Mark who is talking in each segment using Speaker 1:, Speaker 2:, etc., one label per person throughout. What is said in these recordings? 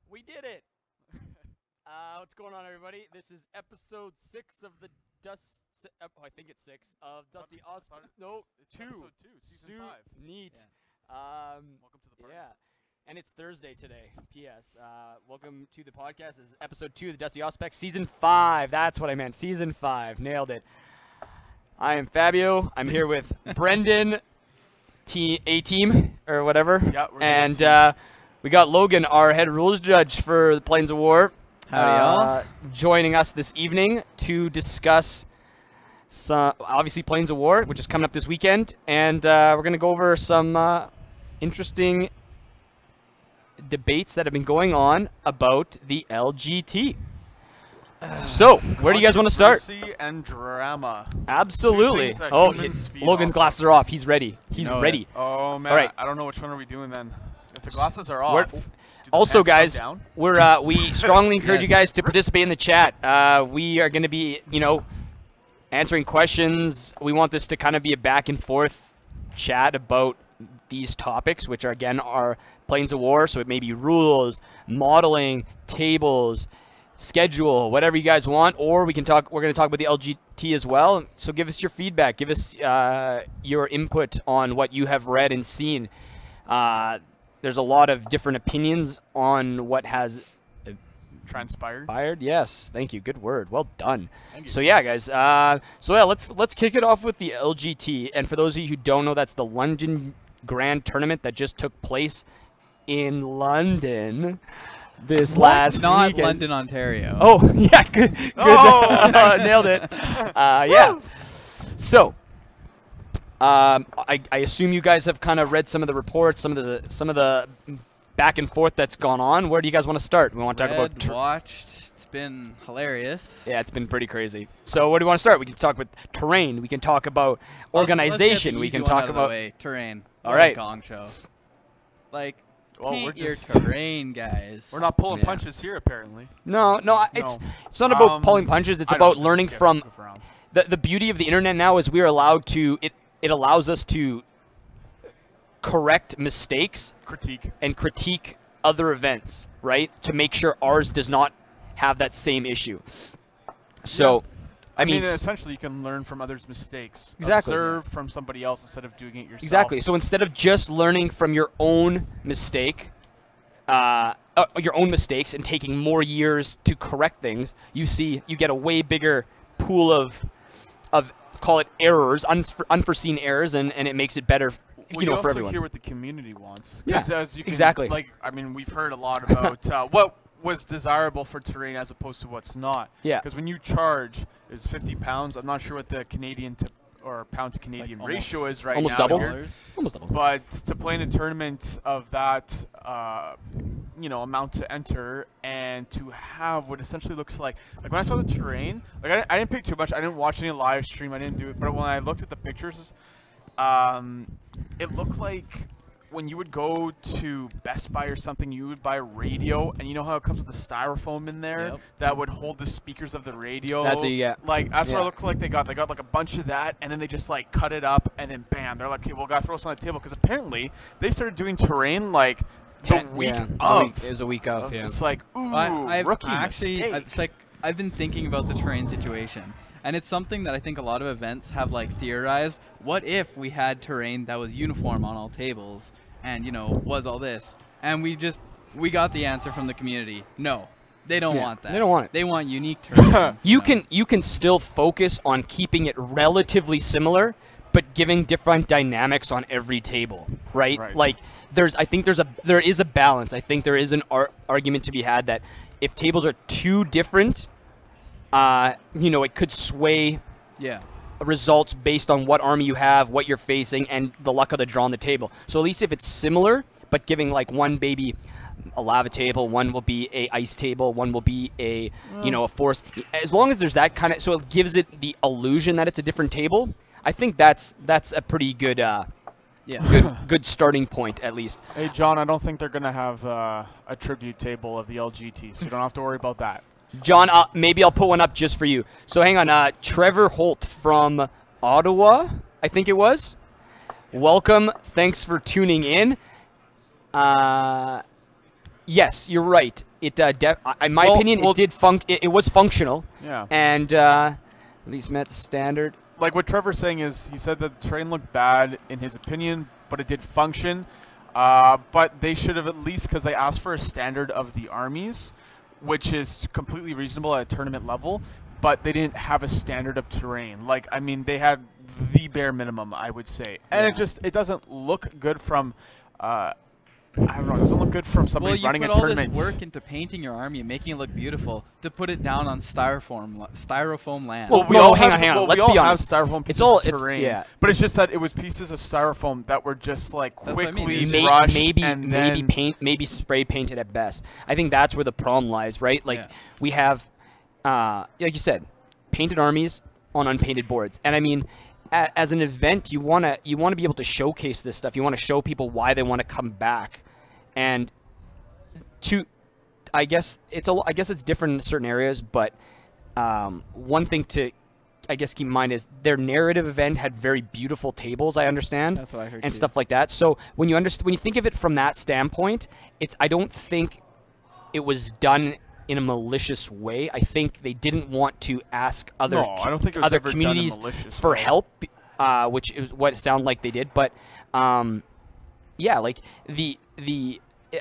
Speaker 1: We did it! What's going on, everybody? This is episode 6 of the I think it's 6 of Dusty Auspex. No,
Speaker 2: it's episode 2, season 5.
Speaker 1: Neat.
Speaker 2: Yeah. Welcome to the party.
Speaker 1: Yeah, and it's Thursday today. P.S. Welcome to the podcast. This is episode 2 of the Dusty Auspex, season 5. That's what I meant. Season 5. Nailed it. I am Fabio. I'm here with Brenden, A-Team, or whatever.
Speaker 2: Yeah,
Speaker 1: and we got Logan, our head rules judge for the Plains of War, joining us this evening to discuss obviously Plains of War, which is coming up this weekend, and we're going to go over some interesting debates that have been going on about the LGT. So, where do you guys want to start?
Speaker 2: Controversy and drama.
Speaker 1: Absolutely. Oh, Logan's glasses are off. He's ready. He's ready.
Speaker 2: Oh man,
Speaker 1: all right.
Speaker 2: I don't know which one are we doing then. If the glasses are off.
Speaker 1: Also, guys, we strongly encourage you guys to participate in the chat. We are going to be, answering questions. We want this to kind of be a back and forth chat about these topics, which are again are Plains of War. So it may be rules, modeling, tables, schedule, whatever you guys want. Or we can talk. We're going to talk about the LGT as well. So give us your feedback. Give us your input on what you have read and seen. There's a lot of different opinions on what has
Speaker 2: transpired.
Speaker 1: Yes, thank you. Good word. Well done. So yeah, guys. Let's kick it off with the LGT. And for those of you who don't know, that's the London Grand Tournament that just took place in London this last weekend.
Speaker 3: London, Ontario.
Speaker 1: Oh yeah, good.
Speaker 2: Oh, nice.
Speaker 1: Nailed it. Yeah. So. I assume you guys have kind of read some of the reports, some of the back and forth that's gone on. Where do you guys want to start? We want to talk about
Speaker 3: watched. It's been hilarious.
Speaker 1: Yeah, it's been pretty crazy. So where do you want to start? We can talk with terrain. We can talk about organization. We can talk about
Speaker 3: terrain.
Speaker 1: All right.
Speaker 3: Gong show. Like,
Speaker 2: we're
Speaker 3: your terrain, guys.
Speaker 2: We're not pulling punches here, apparently.
Speaker 1: No. It's not about pulling punches. It's about learning from. The beauty of the internet now is we are allowed to It allows us to correct mistakes, critique other events, right? To make sure ours does not have that same issue. So,
Speaker 2: yeah. I mean, essentially, you can learn from others' mistakes.
Speaker 1: Exactly.
Speaker 2: Observe from somebody else instead of doing it yourself.
Speaker 1: Exactly. So instead of just learning from your own mistakes and taking more years to correct things, you get a way bigger pool of call it errors, unforeseen errors, and it makes it better, for everyone.
Speaker 2: You also hear what the community wants.
Speaker 1: Yeah,
Speaker 2: as you can,
Speaker 1: exactly.
Speaker 2: Like, I mean, we've heard a lot about what was desirable for terrain as opposed to what's not.
Speaker 1: Yeah.
Speaker 2: Because when you charge is 50 pounds, I'm not sure what the Canadian or pound to Canadian ratio is right now.
Speaker 1: Almost double.
Speaker 2: Almost double. But to play in a tournament of that, amount to enter and to have what essentially looks like when I saw the terrain, like I didn't pick too much. I didn't watch any live stream. I didn't do it. But when I looked at the pictures, it looked like when you would go to Best Buy or something, you would buy a radio, and you know how it comes with the styrofoam in there that would hold the speakers of the radio.
Speaker 1: That's what you get.
Speaker 2: Like that's what it looked like. They got like a bunch of that, and then they just like cut it up, and then bam, they're like, okay, we'll gotta throw this on the table because apparently they started doing terrain like the week of.
Speaker 1: It was a week of, yeah.
Speaker 2: It's like, ooh,
Speaker 3: I've
Speaker 2: rookie
Speaker 3: actually,
Speaker 2: mistake.
Speaker 3: it's like I've been thinking about the terrain situation, and it's something that I think a lot of events have like theorized. What if we had terrain that was uniform on all tables, and was all this, and we got the answer from the community. No, they don't want that.
Speaker 1: They don't want it.
Speaker 3: They want unique terrain.
Speaker 1: You can still focus on keeping it relatively similar, but giving different dynamics on every table, right? Like I think there is a balance. I think there is an argument to be had that if tables are too different, it could sway results based on what army you have, what you're facing, and the luck of the draw on the table. So at least if it's similar, but giving like one baby a lava table, one will be a ice table, one will be a a force. As long as there's that kind of, so it gives it the illusion that it's a different table. I think that's a pretty good good starting point, at least.
Speaker 2: Hey John, I don't think they're gonna have a tribute table of the LGT, so you don't have to worry about that.
Speaker 1: John, maybe I'll put one up just for you. So hang on, Trevor Holt from Ottawa, I think it was. Welcome, thanks for tuning in. Yes, you're right. It, in my opinion, it was functional.
Speaker 2: Yeah.
Speaker 1: And at least met the standard.
Speaker 2: Like what Trevor's saying is, he said that the terrain looked bad in his opinion, but it did function. But they should have at least, because they asked for a standard of the armies, which is completely reasonable at a tournament level, but they didn't have a standard of terrain. Like, I mean, they had the bare minimum, I would say. And it doesn't look good from, I don't know, it doesn't look good from somebody running a tournament.
Speaker 3: Well, you put all this work into painting your army and making it look beautiful to put it down on styrofoam land.
Speaker 1: Well, hang on. Let's be honest.
Speaker 2: Styrofoam pieces of terrain. But it's just that it was pieces of styrofoam that were just like quickly brushed and
Speaker 1: maybe spray painted at best. I think that's where the problem lies, right? Like we have, like you said, painted armies on unpainted boards, and I mean, as an event, you wanna be able to showcase this stuff. You want to show people why they want to come back. And I guess it's different in certain areas, but one thing to, I guess, keep in mind is their narrative event had very beautiful tables. I understand,
Speaker 3: that's what I heard
Speaker 1: and
Speaker 3: too.
Speaker 1: Stuff like that. So when you think of it from that standpoint, I don't think it was done in a malicious way. I think they didn't want to ask other communities for help, which is what it sounded like they did. But yeah, like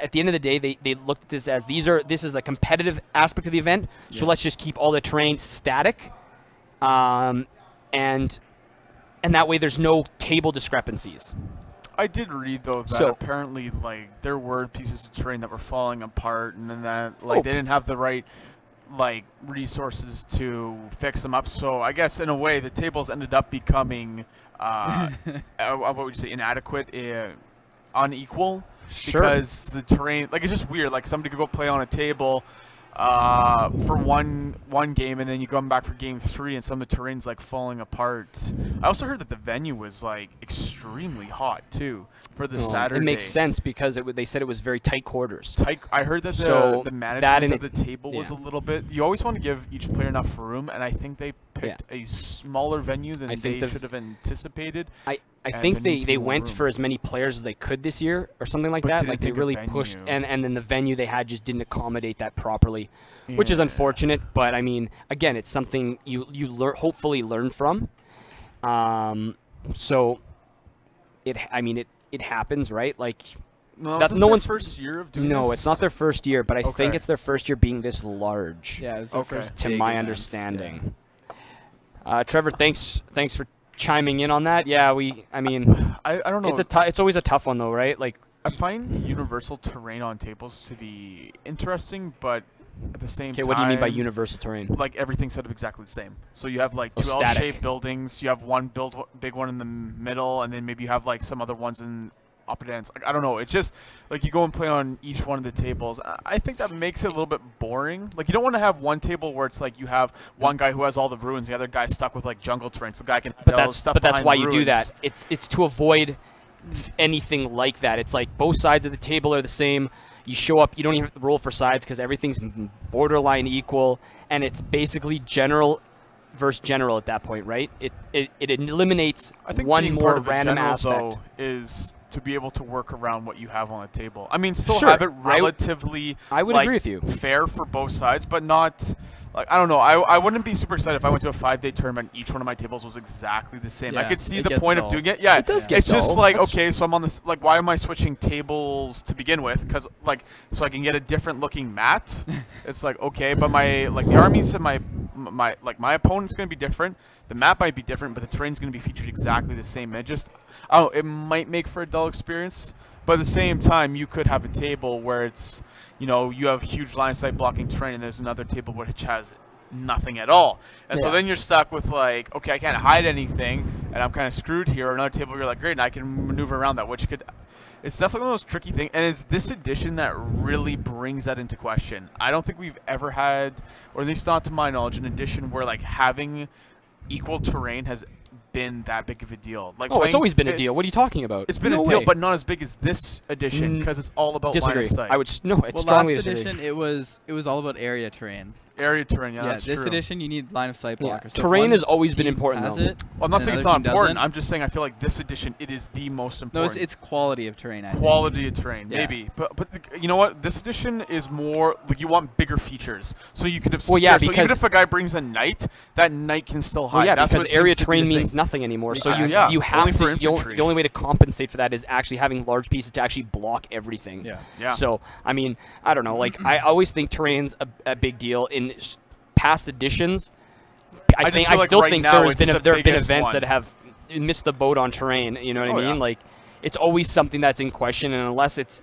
Speaker 1: at the end of the day, they looked at this as this is the competitive aspect of the event. So let's just keep all the terrain static, and that way there's no table discrepancies.
Speaker 2: I did read though that apparently like there were pieces of terrain that were falling apart, and then that they didn't have the right resources to fix them up. So I guess in a way the tables ended up becoming what would you say, inadequate, unequal.
Speaker 1: Sure.
Speaker 2: Because the terrain, it's just weird. Like somebody could go play on a table for one game, and then you come back for game 3, and some of the terrain's falling apart. I also heard that the venue was extremely hot too for the Saturday.
Speaker 1: It makes sense because they said it was very tight quarters.
Speaker 2: I heard that the management of the table was a little bit. You always want to give each player enough room, and I think they picked a smaller venue than they should have anticipated.
Speaker 1: I think they went for as many players as they could this year or something like that. Like they really pushed, and then the venue they had just didn't accommodate that properly, which is unfortunate. But I mean, again, it's something you hopefully learn from. So it happens, right? Like
Speaker 2: no one's first year of doing this?
Speaker 1: No, it's not their first year, but I think it's their first year being this large.
Speaker 3: Yeah, it was their first
Speaker 1: to my understanding. Yeah. Trevor, thanks for chiming in on that. Yeah, I don't know. It's always a tough one though, right? Like
Speaker 2: I find universal terrain on tables to be interesting, but at the same time,
Speaker 1: what do you mean by universal terrain?
Speaker 2: Like everything's set up exactly the same. So you have two L-shaped buildings. You have one big one in the middle, and then maybe you have some other ones in opposite ends. I don't know. It's just you go and play on each one of the tables. I think that makes it a little bit boring. You don't want to have one table where it's you have one guy who has all the ruins, the other guy stuck with jungle terrain. So the guy can build stuff.
Speaker 1: But that's why
Speaker 2: you
Speaker 1: do that. It's to avoid anything like that. It's both sides of the table are the same. You show up. You don't even have to roll for sides because everything's borderline equal, and it's basically general versus general at that point, right? It eliminates one more random aspect.
Speaker 2: Though, is to be able to work around what you have on the table. I mean, still
Speaker 1: Sure.
Speaker 2: have it relatively
Speaker 1: I would
Speaker 2: like,
Speaker 1: agree with you.
Speaker 2: fair for both sides, but not like I don't know. I wouldn't be super excited if I went to a 5-day tournament and each one of my tables was exactly the same. I
Speaker 3: Yeah,
Speaker 2: could see
Speaker 3: it
Speaker 2: the
Speaker 3: gets
Speaker 2: point of
Speaker 3: dull.
Speaker 2: doing it. Yeah,
Speaker 1: It does get
Speaker 2: it's just
Speaker 1: dull.
Speaker 2: like
Speaker 1: That's-
Speaker 2: okay, so I'm on this like why am I switching tables to begin with? Because like so I can get a different looking mat. It's like okay, but my like the armies and my opponent's gonna be different. The map might be different, but the terrain's gonna be featured exactly the same. And it just I don't know, it might make for a dull experience. But at the same time, you could have a table where it's, you know, you have huge line of sight blocking terrain, and there's another table which has nothing at all. And so then you're stuck with like, okay, I can't hide anything, and I'm kind of screwed here. Or another table where you're like, great, and I can maneuver around that, which could. It's definitely one of those tricky things, and it's this edition that really brings that into question. I don't think we've ever had, or at least not to my knowledge, an edition where like having equal terrain has been that big of a deal. Like
Speaker 1: Oh, it's
Speaker 2: playing
Speaker 1: always been a
Speaker 2: fit-
Speaker 1: deal. What are you talking about?
Speaker 2: It's been
Speaker 1: No
Speaker 2: a deal,
Speaker 1: way.
Speaker 2: but not as big as this edition because it's all about line
Speaker 1: Disagree.
Speaker 2: of sight.
Speaker 1: I would no. It's
Speaker 3: Well,
Speaker 1: strongly
Speaker 3: last
Speaker 1: disagree.
Speaker 3: edition it was all about area terrain.
Speaker 2: Area terrain, yeah, that's
Speaker 3: this
Speaker 2: true.
Speaker 3: edition you need line of sight
Speaker 1: Yeah,
Speaker 3: blockers. So if
Speaker 1: terrain
Speaker 3: one
Speaker 1: has always been
Speaker 3: team
Speaker 1: important,
Speaker 3: has
Speaker 1: though.
Speaker 3: it,
Speaker 2: Well, I'm not
Speaker 3: and
Speaker 2: saying it's
Speaker 3: another
Speaker 2: not
Speaker 3: team
Speaker 2: important.
Speaker 3: doesn't.
Speaker 2: I'm just saying I feel like this edition it is the most
Speaker 3: No,
Speaker 2: important.
Speaker 3: it's quality of terrain. I think.
Speaker 2: Quality of terrain,
Speaker 3: Yeah.
Speaker 2: maybe, but you know what? This edition is more like you want bigger features, so you can obscure.
Speaker 1: Well, yeah,
Speaker 2: so even
Speaker 1: because-
Speaker 2: if a guy brings a knight, that knight can still hide.
Speaker 1: Well, yeah,
Speaker 2: That's
Speaker 1: because
Speaker 2: what it
Speaker 1: area
Speaker 2: seems to be
Speaker 1: terrain
Speaker 2: the
Speaker 1: means
Speaker 2: thing.
Speaker 1: nothing anymore. So
Speaker 2: Yeah,
Speaker 1: you have
Speaker 2: only for
Speaker 1: to.
Speaker 2: infantry.
Speaker 1: The only way to compensate for that is actually having large pieces to actually block everything.
Speaker 3: Yeah.
Speaker 2: Yeah.
Speaker 1: So I mean, I don't know. Like I always think terrain's a big deal in past editions. I
Speaker 2: just feel like
Speaker 1: still
Speaker 2: right
Speaker 1: think
Speaker 2: now
Speaker 1: there
Speaker 2: it's the
Speaker 1: have been
Speaker 2: biggest
Speaker 1: events
Speaker 2: one.
Speaker 1: that have missed the boat on terrain. You know what I
Speaker 2: Oh,
Speaker 1: mean?
Speaker 2: yeah.
Speaker 1: Like it's always something that's in question, and unless it's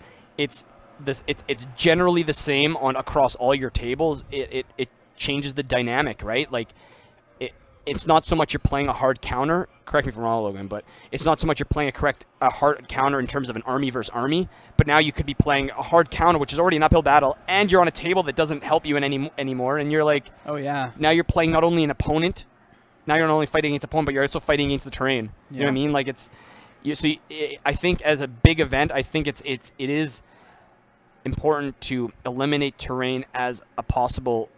Speaker 1: generally the same on across all your tables, it changes the dynamic, right? Like it's not so much you're playing a hard counter. Correct me if I'm wrong, Logan, but it's not so much you're playing a hard counter in terms of an army versus army, but now you could be playing a hard counter, which is already an uphill battle, and you're on a table that doesn't help you anymore, and you're like,
Speaker 3: Oh yeah.
Speaker 1: now you're playing not only an opponent, now you're not only fighting against opponent, but you're also fighting against the terrain. You know what I mean? Like I think as a big event, I think it is important to eliminate terrain as a possible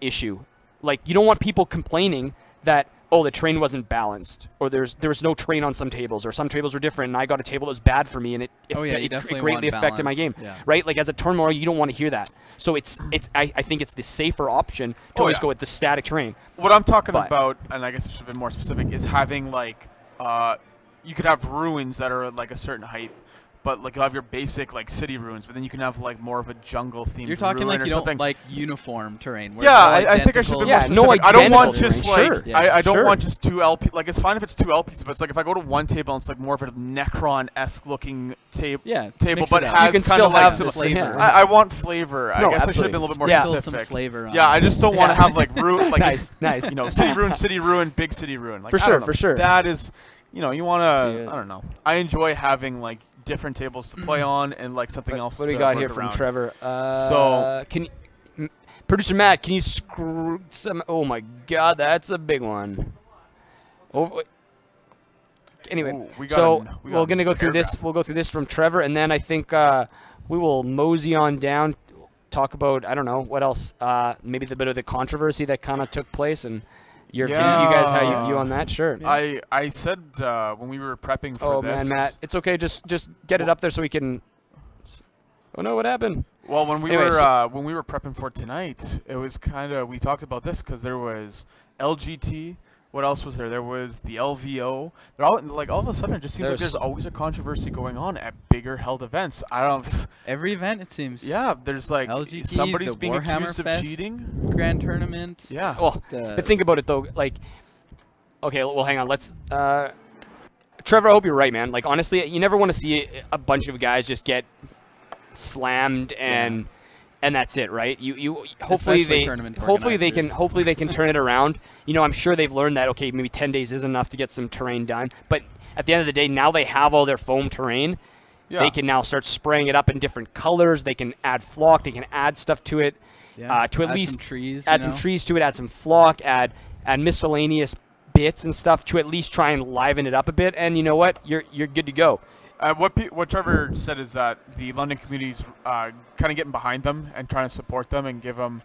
Speaker 1: issue. Like you don't want people complaining that the terrain wasn't balanced, or there was no terrain on some tables, or some tables were different, and I got a table that was bad for me, and it
Speaker 3: definitely
Speaker 1: greatly
Speaker 3: want
Speaker 1: affected my game.
Speaker 3: balance. Yeah.
Speaker 1: Right? Like as a tournament, you don't want to hear that. So I think it's the safer option to always
Speaker 2: yeah.
Speaker 1: go with the static terrain.
Speaker 2: What I'm talking
Speaker 1: But-
Speaker 2: about, and I guess I should have been more specific, is having like you could have ruins that are like a certain height, but like you'll have your basic like city ruins, but then you can have like more of a jungle themed
Speaker 3: You're talking
Speaker 2: ruin
Speaker 3: like
Speaker 2: or
Speaker 3: you
Speaker 2: something.
Speaker 3: don't like uniform terrain. where
Speaker 2: Yeah,
Speaker 3: it's all
Speaker 2: I think I should be
Speaker 3: identical.
Speaker 2: more
Speaker 1: Yeah,
Speaker 2: specific.
Speaker 1: no
Speaker 2: I don't want
Speaker 1: identical
Speaker 2: just
Speaker 1: terrain,
Speaker 2: like
Speaker 1: sure.
Speaker 2: I don't
Speaker 1: Sure.
Speaker 2: want just two LP. Like it's fine if it's two LPs, but it's like if I go to one table and it's like more of a Necron-esque looking table,
Speaker 3: Yeah,
Speaker 2: table,
Speaker 3: mix
Speaker 2: but
Speaker 3: it
Speaker 2: it
Speaker 3: up.
Speaker 2: has
Speaker 1: You can
Speaker 2: kind
Speaker 1: still
Speaker 2: of like
Speaker 1: have
Speaker 2: some
Speaker 1: the flavor.
Speaker 2: I want flavor. I
Speaker 1: No,
Speaker 2: guess I should have
Speaker 1: absolutely.
Speaker 2: been a little bit more
Speaker 1: Yeah.
Speaker 3: Still
Speaker 2: specific.
Speaker 3: some flavor on
Speaker 2: Yeah,
Speaker 3: it.
Speaker 2: I just don't want to
Speaker 1: Yeah.
Speaker 2: have like ruin, like
Speaker 1: Nice, nice.
Speaker 2: you know, city ruin, big city ruin. Like,
Speaker 1: For
Speaker 2: I
Speaker 1: sure,
Speaker 2: don't know.
Speaker 1: for sure.
Speaker 2: That is, you know, you want to.
Speaker 1: Yeah.
Speaker 2: I don't know. I enjoy having like different tables to play on and like something else.
Speaker 1: What do we
Speaker 2: to
Speaker 1: got
Speaker 2: work
Speaker 1: here from
Speaker 2: around.
Speaker 1: Trevor?
Speaker 2: So-
Speaker 1: can you, producer Matt, can you screw some? Oh my God, that's a big one. Oh, anyway,
Speaker 2: Ooh, we got
Speaker 1: so
Speaker 2: we got
Speaker 1: we're gonna go
Speaker 2: an
Speaker 1: through this.
Speaker 2: paragraph.
Speaker 1: We'll go through this from Trevor, and then I think we will mosey on down, talk about I don't know what else. Maybe the bit of the controversy that kind of took place and. You guys, how you view on that? Sure.
Speaker 2: I said when we were prepping for
Speaker 1: Oh
Speaker 2: this.
Speaker 1: man, Matt, it's okay. Just get it up there so we can. Oh no, what happened?
Speaker 2: Well, when we
Speaker 1: Anyway,
Speaker 2: were prepping for tonight, it was kind of we talked about this because there was LGT. What else was there? There was the LVO. They're all like all of a sudden it just seems like
Speaker 1: There's-
Speaker 2: there's always a controversy going on at bigger held events. I don't.
Speaker 3: Every event it seems.
Speaker 2: Yeah, there's like
Speaker 3: LGT,
Speaker 2: somebody's
Speaker 3: the
Speaker 2: being
Speaker 3: Warhammer
Speaker 2: accused
Speaker 3: Fest.
Speaker 2: of cheating.
Speaker 3: Grand tournament.
Speaker 2: Yeah.
Speaker 1: Well,
Speaker 3: The-
Speaker 1: but think about it though. Like, okay, well, hang on. Let's. Trevor, I hope you're right, man. Like, honestly, you never want to see a bunch of guys just get slammed and that's it, right? You hopefully
Speaker 3: Especially
Speaker 1: they
Speaker 3: tournament
Speaker 1: hopefully they
Speaker 3: organizers.
Speaker 1: can turn it around. You know, I'm sure they've learned that okay, maybe 10 days is enough to get some terrain done. But at the end of the day, now they have all their foam terrain.
Speaker 2: Yeah.
Speaker 1: They can now start spraying it up in different colors. They can add flock. They can add stuff to it.
Speaker 3: Yeah.
Speaker 1: To at
Speaker 3: Add
Speaker 1: least
Speaker 3: some trees.
Speaker 1: add
Speaker 3: you
Speaker 1: some
Speaker 3: know?
Speaker 1: trees to it. Add some flock. Add miscellaneous bits and stuff to at least try and liven it up a bit. And you know what? You're good to go.
Speaker 2: What Trevor said is that the London community's kind of getting behind them and trying to support them and give them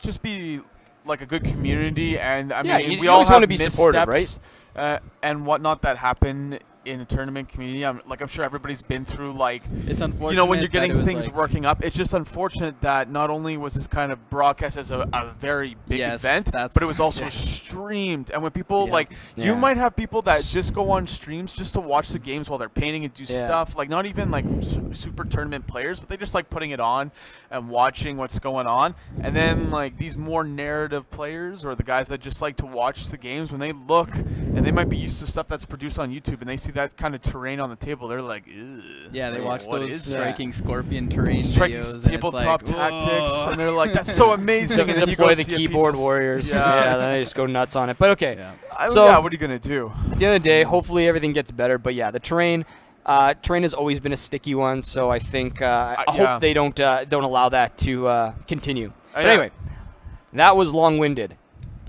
Speaker 2: just be like a good community. And I
Speaker 1: Yeah,
Speaker 2: mean,
Speaker 1: you
Speaker 2: we all
Speaker 1: always
Speaker 2: have
Speaker 1: wanna be supportive,
Speaker 2: missteps,
Speaker 1: right?
Speaker 2: and whatnot that happen in a tournament community. I'm sure everybody's been through, like,
Speaker 3: It's unfortunate,
Speaker 2: you know, when you're getting things
Speaker 3: like,
Speaker 2: working up. It's just unfortunate that not only was this kind of broadcast as a very big event, but it was also streamed. And when people you might have people that just go on streams just to watch the games while they're painting and do stuff, like not even like super tournament players, but they just like putting it on and watching what's going on. And then like these more narrative players, or the guys that just like to watch the games, when they look and they might be used to stuff that's produced on YouTube and they see that kind of terrain on the table, they're like, ew,
Speaker 3: yeah, they watch those striking
Speaker 1: that?
Speaker 3: Scorpion terrain
Speaker 2: striking
Speaker 3: videos,
Speaker 2: tabletop tactics, and they're like, that's so amazing. And then you
Speaker 1: deploy
Speaker 2: go
Speaker 1: the
Speaker 2: see
Speaker 1: keyboard warriors. Then they just go nuts on it. But okay, so
Speaker 2: what are you gonna do?
Speaker 1: At the end of the day, hopefully everything gets better. But yeah, the terrain has always been a sticky one. So I think I hope they don't allow that to continue. But anyway, that was long-winded,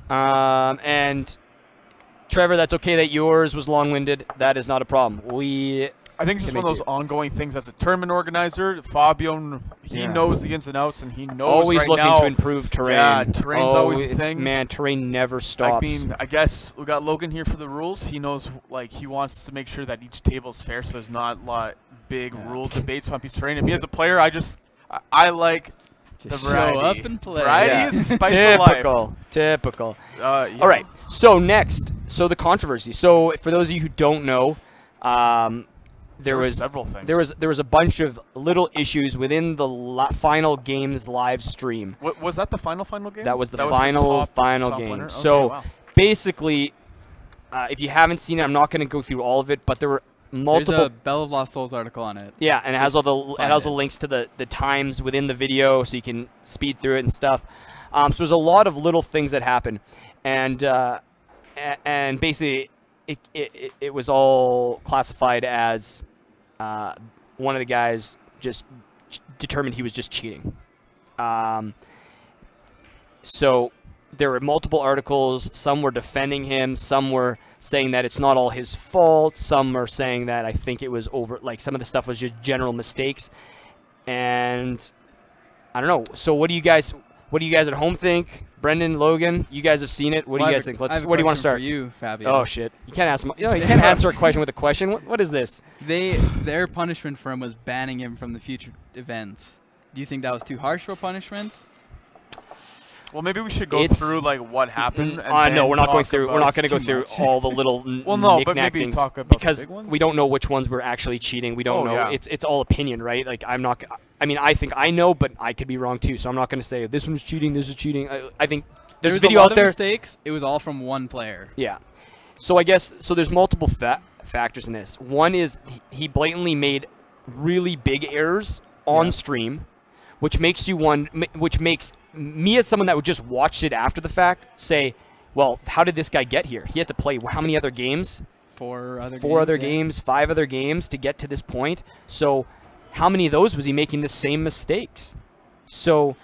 Speaker 1: and Trevor, that's okay that yours was long-winded. That is not a problem.
Speaker 2: I think it's just one of those ongoing things as a tournament organizer. Fabio, he knows the ins and outs, and he knows
Speaker 1: always
Speaker 2: right
Speaker 1: looking
Speaker 2: now,
Speaker 1: to improve terrain.
Speaker 2: Yeah, terrain's always a thing.
Speaker 1: Man, terrain never stops.
Speaker 2: I mean, I guess we got Logan here for the rules. He knows, like, he wants to make sure that each table's fair, so there's not a lot big rule debates on a piece of terrain. And me as a player, I like the variety.
Speaker 3: Show up and play.
Speaker 2: Variety is the spice of life.
Speaker 1: Typical. All right. So next, the controversy. So for those of you who don't know, there was
Speaker 2: several things.
Speaker 1: There was a bunch of little issues within the final game's live stream.
Speaker 2: Was that the final game?
Speaker 1: That was the final game.
Speaker 2: Winner? Okay,
Speaker 1: so basically, if you haven't seen it, I'm not going to go through all of it, but there were multiple.
Speaker 3: There's a Bell of Lost Souls article on it.
Speaker 1: Yeah, and it has all the links to the times within the video, so you can speed through it and stuff. So there's a lot of little things that happen, and basically it was all classified as one of the guys just determined he was just cheating. So there were multiple articles. Some were defending him. Some were saying that it's not all his fault. Some are saying that I think it was like some of the stuff was just general mistakes. And I don't know. So what do you guys at home think? Brenden, Logan, you guys have seen it. What do you guys think? Where do you want to start?
Speaker 3: For you, Fabio.
Speaker 1: Oh shit! You can't ask. You can't answer a question with a question. What is this?
Speaker 3: Their punishment for him was banning him from the future events. Do you think that was too harsh for a punishment?
Speaker 2: Well, maybe we should go through like what happened.
Speaker 1: No, we're not going through. We're not going to go through all the little
Speaker 2: but maybe
Speaker 1: things
Speaker 2: talk about
Speaker 1: because
Speaker 2: the big ones?
Speaker 1: we don't know which ones were actually cheating. We don't know.
Speaker 2: Yeah.
Speaker 1: It's all opinion, right? Like I'm not. I mean, I think I know, but I could be wrong too. So I'm not going to say this one's cheating. This is cheating. I think there's a video out there.
Speaker 3: Mistakes. It was all from one player.
Speaker 1: Yeah. So I guess there's multiple factors in this. One is he blatantly made really big errors on stream, which makes me as someone that would just watch it after the fact say, well, how did this guy get here? He had to play how many other games?
Speaker 3: 4
Speaker 1: other games, 5 other games to get to this point. So how many of those was he making the same mistakes? So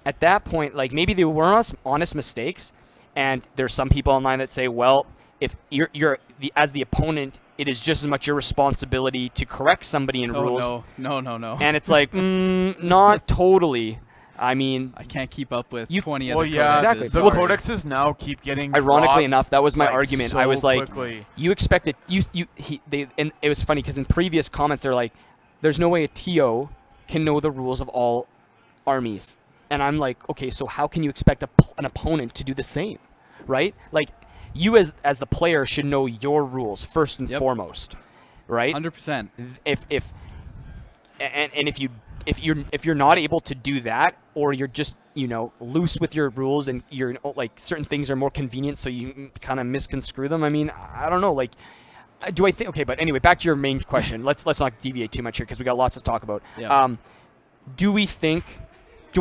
Speaker 1: at that point, like maybe they were honest mistakes, and there's some people online that say, well, if you're as the opponent, it is just as much your responsibility to correct somebody in rules.
Speaker 3: No.
Speaker 1: And it's like, not totally. I mean,
Speaker 3: I can't keep up with 20 other
Speaker 1: exactly.
Speaker 3: codexes.
Speaker 2: The codexes now keep getting
Speaker 1: ironically enough, that was my argument.
Speaker 2: So
Speaker 1: I was like,
Speaker 2: quickly.
Speaker 1: you expected and it was funny because in previous comments they're like, there's no way a TO can know the rules of all armies. And I'm like, okay, so how can you expect an opponent to do the same, right? Like, you as the player should know your rules first and foremost, right?
Speaker 3: 100%.
Speaker 1: If you're not able to do that, or you're just loose with your rules and you're like certain things are more convenient, so you kind of misconstrue them. I mean, I don't know. Like, do I think? Okay, but anyway, back to your main question. Let's not deviate too much here because we got lots to talk about.
Speaker 3: Yeah.
Speaker 1: Do I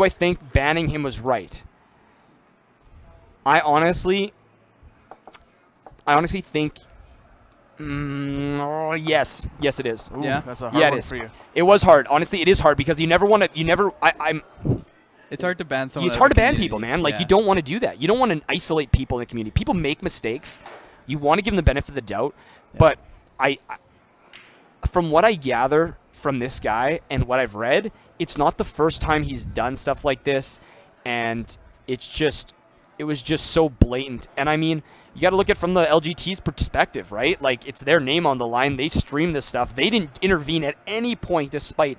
Speaker 1: think banning him was right? I honestly think yes it is.
Speaker 2: Ooh,
Speaker 3: yeah,
Speaker 2: that's a hard one
Speaker 1: is.
Speaker 2: for you.
Speaker 1: It was hard. Honestly, it is hard because you never want to.
Speaker 3: It's hard to ban someone.
Speaker 1: It's hard to ban people, man. Like you don't want to do that. You don't want to isolate people in the community. People make mistakes. You want to give them the benefit of the doubt. Yeah. But I, from what I gather from this guy and what I've read, it's not the first time he's done stuff like this, and it's just it was just so blatant. And I mean, you got to look at it from the LGT's perspective, right? Like, it's their name on the line. They stream this stuff. They didn't intervene at any point, despite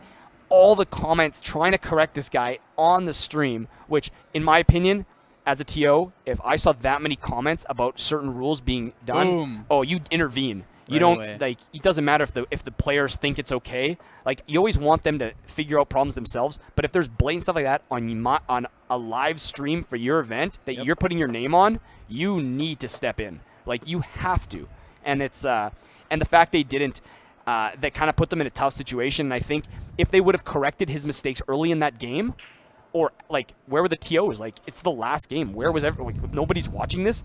Speaker 1: all the comments trying to correct this guy on the stream, which, in my opinion, as a TO, if I saw that many comments about certain rules being done,
Speaker 3: Boom.
Speaker 1: oh, you intervene. You
Speaker 3: Right
Speaker 1: don't
Speaker 3: away.
Speaker 1: like. It doesn't matter if the players think it's okay. Like, you always want them to figure out problems themselves. But if there's blatant stuff like that on a live stream for your event that you're putting your name on, you need to step in. Like, you have to. And it's and the fact they didn't, that kind of put them in a tough situation. And I think if they would have corrected his mistakes early in that game, or like, where were the TOs? Like, it's the last game. Where was everyone? Like, nobody's watching this.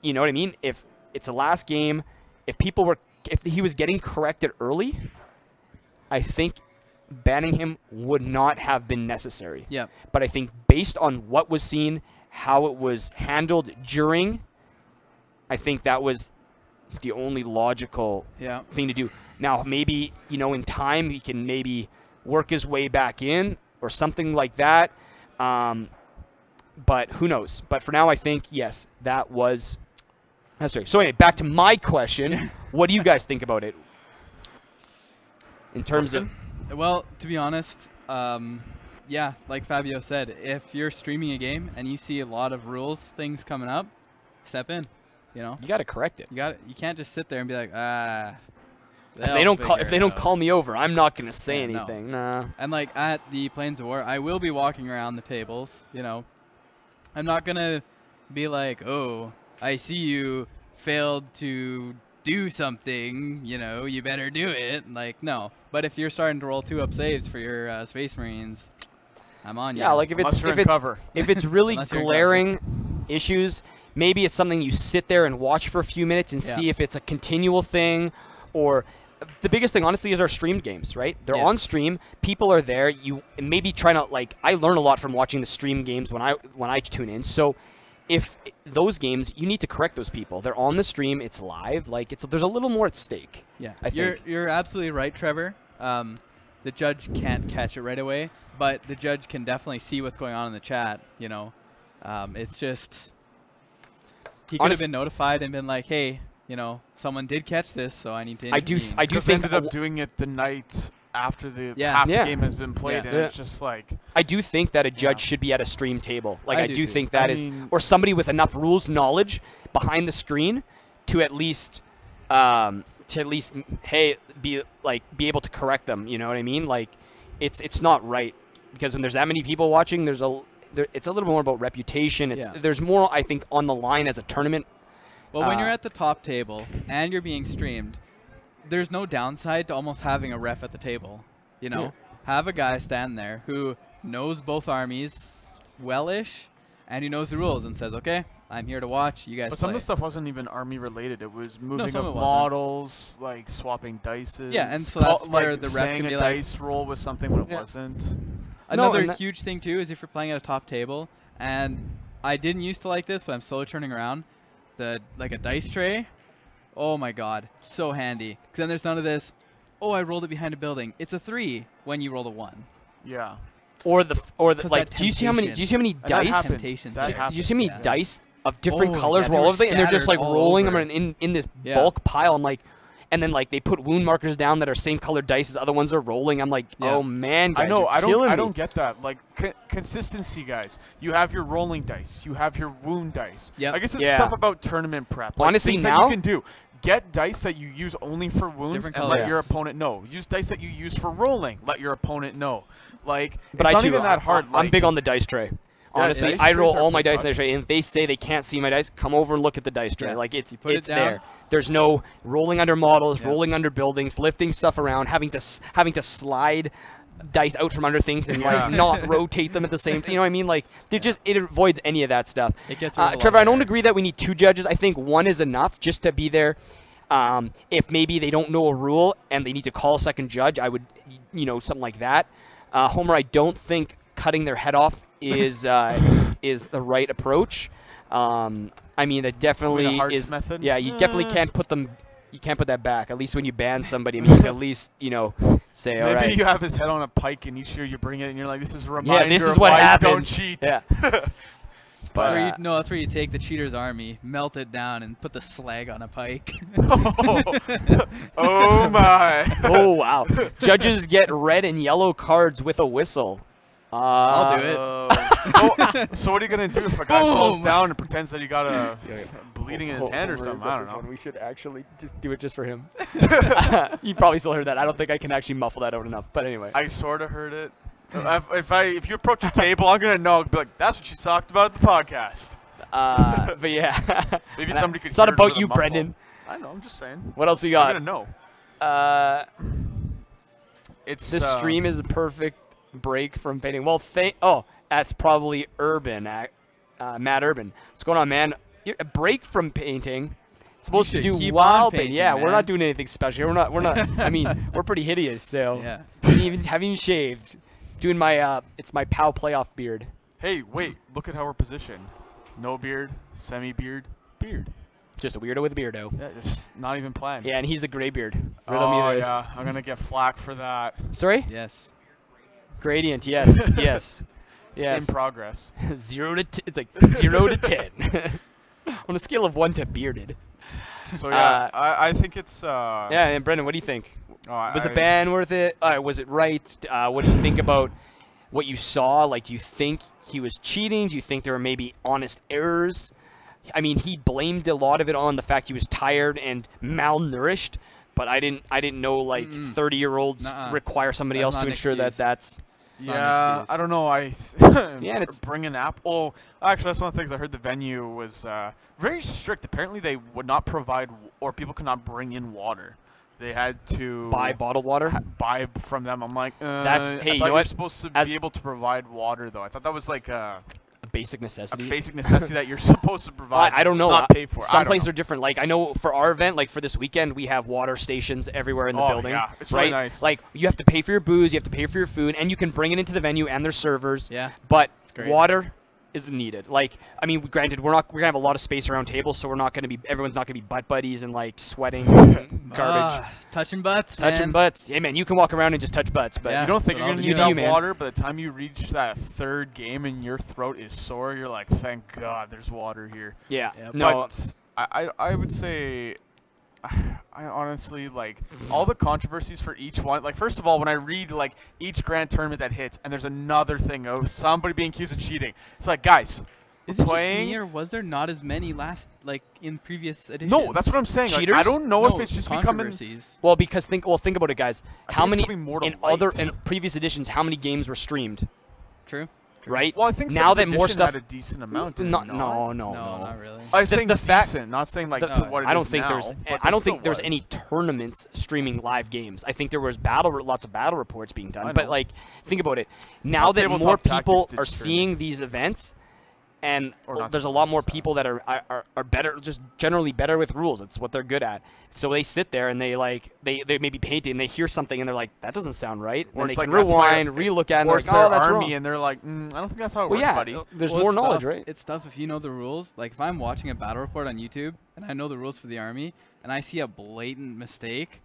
Speaker 1: You know what I mean? If it's the last game. If he was getting corrected early, I think banning him would not have been necessary.
Speaker 3: Yeah.
Speaker 1: But I think based on what was seen, how it was handled during, I think that was the only logical thing to do. Now, maybe, in time he can maybe work his way back in or something like that. But who knows? But for now, I think, yes, that was... Sorry. So anyway, back to my question. What do you guys think about it? In terms of...
Speaker 3: Well, to be honest, yeah, like Fabio said, if you're streaming a game and you see a lot of rules things coming up, step in. You got
Speaker 1: to correct it.
Speaker 3: You can't just sit there and be like,
Speaker 1: If they don't call me over, I'm not gonna say anything. No. Nah.
Speaker 3: And like at the Plains of War, I will be walking around the tables. I'm not gonna be like, oh, I see you failed to do something, you better do it. Like, no. But if you're starting to roll 2-up saves for your Space Marines, I'm on you.
Speaker 1: Yeah, like if it's really glaring issues, maybe it's something you sit there and watch for a few minutes and see if it's a continual thing. Or the biggest thing, honestly, is our streamed games, right? They're on stream. People are there. You maybe trying to, like, I learn a lot from watching the stream games when I tune in. So if those games, you need to correct those people. They're on the stream. It's live. Like, there's a little more at stake.
Speaker 3: Yeah,
Speaker 1: I think.
Speaker 3: You're absolutely right, Trevor. The judge can't catch it right away, but the judge can definitely see what's going on in the chat. It's just he could have been notified and been like, hey, someone did catch this, so I need to intervene.
Speaker 2: I do think ended up doing it the night after the half the game has been played, and it's just like...
Speaker 1: I do think that a judge should be at a stream table. Like, I do think that or somebody with enough rules knowledge behind the screen to at least, hey, be able to correct them. You know what I mean? Like, it's not right, because when there's that many people watching, it's a little more about reputation. There's more, I think, on the line as a tournament.
Speaker 3: Well, when you're at the top table and you're being streamed, there's no downside to almost having a ref at the table. Have a guy stand there who knows both armies well-ish, and he knows the rules and says, okay, I'm here to watch. You guys
Speaker 2: But some of the stuff wasn't even army related. It was moving of
Speaker 3: wasn't.
Speaker 2: Models, like swapping dices.
Speaker 3: Yeah, and so that's where the ref
Speaker 2: saying
Speaker 3: can be
Speaker 2: a
Speaker 3: like,
Speaker 2: dice roll was something when it wasn't.
Speaker 3: Another huge thing, too, is if you're playing at a top table, and I didn't used to like this, but I'm slowly turning around, like a dice tray. Oh my god, so handy. Because then there's none of this, oh, I rolled it behind a building. It's a 3 when you roll a 1.
Speaker 2: Yeah.
Speaker 1: Or the like, do you see how many dice?
Speaker 2: Do
Speaker 1: you see how many dice of different colors roll over, and they're just like rolling them in this bulk pile? I'm like, and then like they put wound markers down that are same colored dice as other ones are rolling. I'm like, oh man, guys,
Speaker 2: I don't get that. Like consistency, guys. You have your rolling dice. You have your wound dice.
Speaker 3: Yeah.
Speaker 2: I guess it's stuff about tournament prep. Like,
Speaker 1: honestly,
Speaker 2: things
Speaker 1: now
Speaker 2: that you can do. Get dice that you use only for wounds and let your opponent know. Use dice that you use for rolling. Let your opponent know. Like,
Speaker 1: but
Speaker 2: it's not even that hard.
Speaker 1: I'm big on the dice tray. Honestly, I roll all my dice in the dice tray, and if they say they can't see my dice, come over and look at the dice tray. Like, it's there. There's no rolling under models, rolling under buildings, lifting stuff around, having to slide dice out from under things and like not rotate them at the same time. You know what I mean? Like, it avoids any of that stuff.
Speaker 3: It gets
Speaker 1: Trevor, I don't agree that we need 2 judges. I think 1 is enough just to be there. If maybe they don't know a rule and they need to call a second judge, I would, something like that. Homer, I don't think cutting their head off is the right approach. I mean, that definitely is.
Speaker 2: Method?
Speaker 1: Yeah, you definitely can't put them. You can't put that back. At least when you ban somebody, I mean, you can at least say, all right.
Speaker 2: Maybe you have his head on a pike, and each year you bring it, and you're like, this is a reminder.
Speaker 1: Yeah, this is
Speaker 2: of
Speaker 1: what
Speaker 2: why
Speaker 1: happened.
Speaker 2: You don't cheat.
Speaker 1: Yeah. But
Speaker 3: That's where you take the cheater's army, melt it down, and put the slag on a pike.
Speaker 2: Oh my!
Speaker 1: oh wow! Judges get red and yellow cards with a whistle.
Speaker 3: I'll do it.
Speaker 2: So what are you gonna do if a guy falls down and pretends that he got a bleeding in his hand or something? I don't know.
Speaker 1: We should actually just do it just for him. You probably still heard that. I don't think I can actually muffle that out enough. But anyway,
Speaker 2: I sort of heard it. If you approach a table, I'm gonna know. Be like, that's what you talked about in the podcast.
Speaker 1: but yeah,
Speaker 2: Maybe somebody could.
Speaker 1: It's not
Speaker 2: hear it
Speaker 1: about
Speaker 2: with a
Speaker 1: you,
Speaker 2: muffle.
Speaker 1: Brendan.
Speaker 2: I know. I'm just saying.
Speaker 1: What else you got?
Speaker 2: I'm gonna know. It's
Speaker 1: This stream is a perfect break from painting. Well, that's probably Urban, Matt Urban. What's going on, man? A break from painting. Supposed to do wild painting. Yeah,
Speaker 3: man.
Speaker 1: We're not doing anything special. We're not. I mean, we're pretty hideous. So
Speaker 3: Yeah.
Speaker 1: haven't even shaved. Doing my it's my POW playoff beard.
Speaker 2: Hey, wait! Look at how we're positioned. No beard, semi-beard, beard.
Speaker 1: Just a weirdo with a beardo.
Speaker 2: Yeah, just not even planned.
Speaker 1: Yeah, and he's a gray beard.
Speaker 2: Oh yeah, I'm gonna get flack for that.
Speaker 1: Sorry?
Speaker 3: Yes.
Speaker 1: Gradient. Yes. Yes.
Speaker 2: It's
Speaker 1: yes.
Speaker 2: in progress.
Speaker 1: 0 to it's like 0 to 10 on a scale of 1 to bearded.
Speaker 2: So yeah, I think it's.
Speaker 1: Yeah, and Brendan, what do you think?
Speaker 2: Oh,
Speaker 1: Was the ban worth it? Was it right? What do you think about what you saw? Like, do you think he was cheating? Do you think there were maybe honest errors? I mean, he blamed a lot of it on the fact he was tired and malnourished, but I didn't know like 30-year-olds require somebody else to ensure that that's.
Speaker 2: Yeah, I don't know.
Speaker 1: Yeah, it's
Speaker 2: bring an app. Oh, actually, that's one of the things I heard. The venue was very strict. Apparently, they would not provide, or people could not bring in water. They had to
Speaker 1: buy bottled water.
Speaker 2: Buy from them. I'm like,
Speaker 1: that's hey, you know
Speaker 2: you're
Speaker 1: what?
Speaker 2: Supposed to be able to provide water, though. I thought that was like a
Speaker 1: basic necessity.
Speaker 2: A basic necessity that you're supposed to provide.
Speaker 1: I don't know.
Speaker 2: Not pay for.
Speaker 1: Some places are different. Like I know for our event, like for this weekend, we have water stations everywhere in the building.
Speaker 2: Yeah, it's
Speaker 1: right?
Speaker 2: really nice.
Speaker 1: Like you have to pay for your booze, you have to pay for your food, and you can bring it into the venue and there's servers.
Speaker 3: Yeah.
Speaker 1: But water is needed. Like I mean, granted, we're gonna have a lot of space around tables, so everyone's not gonna be butt buddies and like sweating garbage.
Speaker 3: Touching butts.
Speaker 1: Touching butts. Yeah, man, you can walk around and just touch butts, but
Speaker 2: you don't think you're gonna need
Speaker 1: that
Speaker 2: water. By the time you reach that third game and your throat is sore, you're like, thank God, there's water here.
Speaker 1: Yeah.
Speaker 2: No, but I would say. I honestly like all the controversies for each one. Like, first of all, when I read like each grand tournament that hits, and there's another thing of somebody being accused of cheating, it's like, guys,
Speaker 3: is it just me, or was there not as many in previous editions?
Speaker 2: No, that's what I'm saying.
Speaker 1: Cheaters?
Speaker 2: Like, I don't know if it's just becoming.
Speaker 1: Well, because think about it, guys. How many in previous editions? How many games were streamed?
Speaker 3: True.
Speaker 1: Right?
Speaker 2: Well, I think
Speaker 1: now that more stuff
Speaker 2: had a decent amount.
Speaker 1: No,
Speaker 3: not really.
Speaker 2: I was saying
Speaker 1: the
Speaker 2: decent, not saying like to what it is
Speaker 1: I don't think
Speaker 2: now,
Speaker 1: I don't think there's any tournaments streaming live games. I think there was lots of battle reports being done. But like, think about it. Now that more people are seeing these events, and there's a lot more people that are better, just generally better with rules. It's what they're good at. So they sit there and they may be painting and they hear something and they're like, that doesn't sound right.
Speaker 2: Or
Speaker 1: and
Speaker 2: it's
Speaker 1: they
Speaker 2: like,
Speaker 1: can rewind, relook at it,
Speaker 2: or
Speaker 1: and they're like, oh, that's
Speaker 2: army
Speaker 1: wrong.
Speaker 2: And they're like, I don't think that's how it works, buddy.
Speaker 1: There's more knowledge, right?
Speaker 3: It's tough if you know the rules. Like if I'm watching a battle report on YouTube and I know the rules for the army and I see a blatant mistake,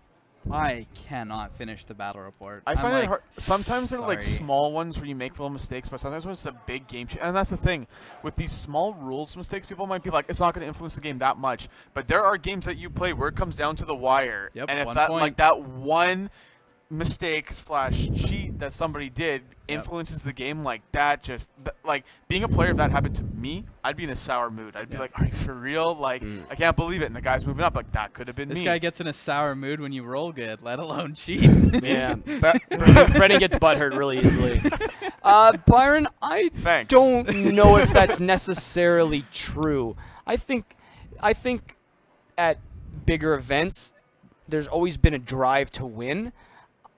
Speaker 3: I cannot finish the battle report.
Speaker 2: I find it hard. Sometimes they're like small ones where you make little mistakes, but sometimes when it's a big game and that's the thing with these small rules mistakes, people might be like, it's not going to influence the game that much. But there are games that you play where it comes down to the wire, and if that one mistake / cheat that somebody did influences the game like that, just like being a player, if that happened to me, I'd be in a sour mood. I'd be like, are you for real? Like, I can't believe it. And the guy's moving up, like, that could have been me.
Speaker 3: This guy gets in a sour mood when you roll good, let alone cheat.
Speaker 1: Yeah. Brendan gets butthurt really easily. Byron, I don't know if that's necessarily true. I think at bigger events, there's always been a drive to win.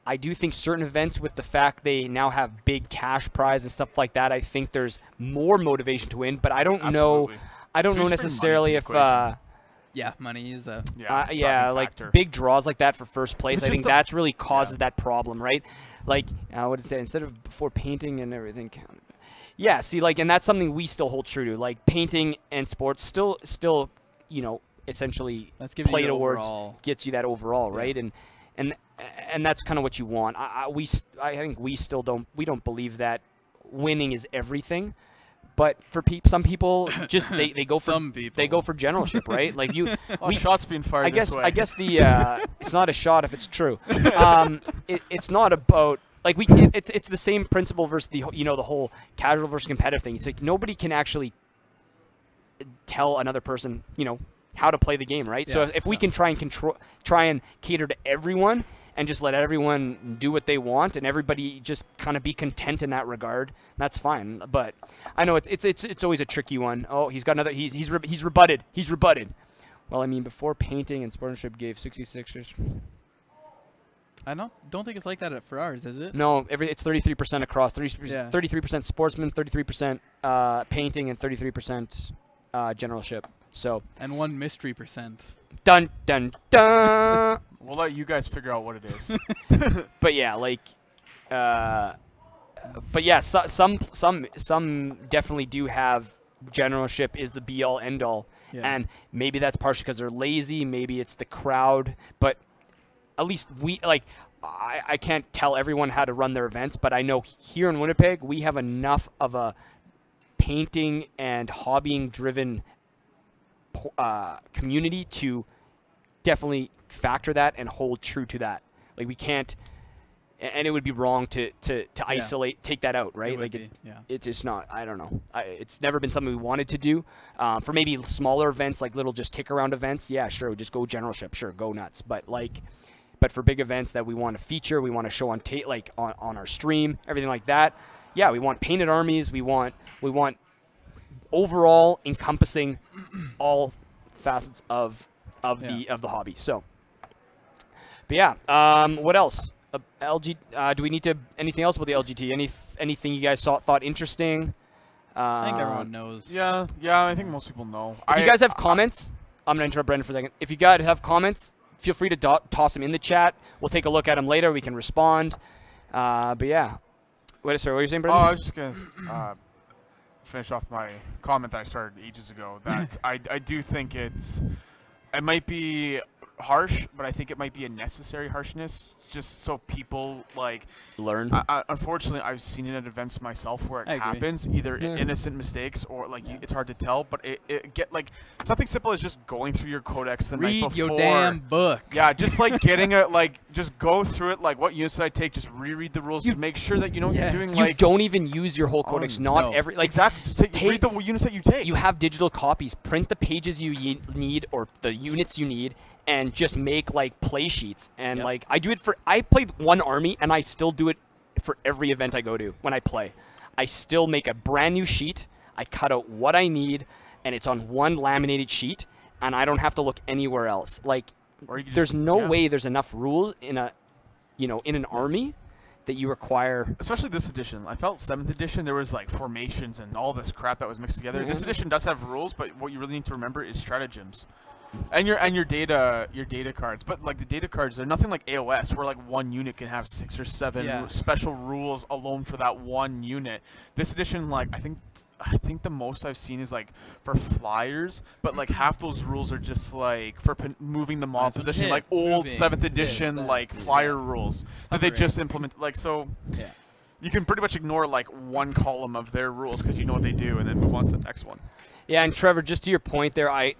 Speaker 1: I do think certain events, with the fact they now have big cash prize and stuff like that, I think there's more motivation to win. But I don't know. I don't know necessarily if.
Speaker 3: Yeah, money is a
Speaker 1: like big draws like that for first place. I think that's really causes that problem, right? Like I would say, instead of before painting and everything. Yeah, see, like, and that's something we still hold true to. Like painting and sports still, essentially plate awards gets you that overall, right? And that's kind of what you want. I think we don't believe that winning is everything, But for some people, just they go for they go for generalship, right? Like
Speaker 2: shots being fired.
Speaker 1: I guess the it's not a shot if it's true. It's not about like it's the same principle versus the the whole casual versus competitive thing. It's like nobody can actually tell another person how to play the game, right?
Speaker 3: Yeah,
Speaker 1: so if we can try and cater to everyone and just let everyone do what they want and everybody just kind of be content in that regard, that's fine. But I know it's always a tricky one. Oh, he's got another. He's rebutted. He's rebutted. Well, I mean, before painting and sportsmanship gave 66ers.
Speaker 3: I don't think it's like that for ours, is it?
Speaker 1: No, it's 33% across. 33% sportsman, 33% painting, and 33% generalship. So. And
Speaker 3: 1 mystery %.
Speaker 1: Dun dun dun.
Speaker 2: We'll let you guys figure out what it is.
Speaker 1: But yeah, like, but yeah, some definitely do have generalship is the be all end all, and maybe that's partially because they're lazy. Maybe it's the crowd, but at least I can't tell everyone how to run their events, but I know here in Winnipeg we have enough of a painting and hobbying driven community to definitely factor that and hold true to that. Like we can't, and it would be wrong to isolate, take that out, right? It's just not. I don't know. It's never been something we wanted to do. For maybe smaller events, like little just kick around events, yeah, sure, just go generalship, sure, go nuts. But for big events that we want to feature, we want to show on on our stream, everything like that. Yeah, we want painted armies. We want overall encompassing all facets of the hobby. So, but yeah, what else? LG. Do we need to anything else about the LGT? Anything you guys thought interesting?
Speaker 3: I think everyone knows.
Speaker 2: Yeah. I think most people know.
Speaker 1: If you guys have comments, I'm gonna interrupt Brenden for a second. If you guys have comments, feel free to toss them in the chat. We'll take a look at them later. We can respond. But yeah. Wait, sorry, what were you saying, Brenden?
Speaker 2: Oh, I was just gonna finish off my comment that I started ages ago. That I do think it might be harsh, but I think it might be a necessary harshness, just so people
Speaker 1: learn.
Speaker 2: Unfortunately, I've seen it at events myself where it happens, either innocent mistakes or it's hard to tell. But something simple as just going through your codex the night before.
Speaker 3: Read your damn book.
Speaker 2: Yeah, just getting just go through it. What units did I take? Just reread the rules to make sure that you know what you're doing.
Speaker 1: You don't even use your whole codex.
Speaker 2: Exactly. Just read the units that you take.
Speaker 1: You have digital copies. Print the pages you need or the units you need. And just make play sheets, and I do it I play one army, and I still do it for every event I go to. When I play, I still make a brand new sheet. I cut out what I need, and it's on one laminated sheet, and I don't have to look anywhere else. There's no way there's enough rules in in an army that you require.
Speaker 2: Especially this edition. I felt 7th edition there was formations and all this crap that was mixed together. This edition does have rules, but what you really need to remember is stratagems. And your data cards, but the data cards, they're nothing like AOS where one unit can have 6 or 7 special rules alone for that one unit. This edition, I think the most I've seen is for flyers, but half those rules are just for moving the mob position, old 7th edition flyer rules that they just implement. Yeah. You can pretty much ignore one column of their rules because you know what they do, and then move on to the next one.
Speaker 1: Yeah, and Trevor, just to your point there, I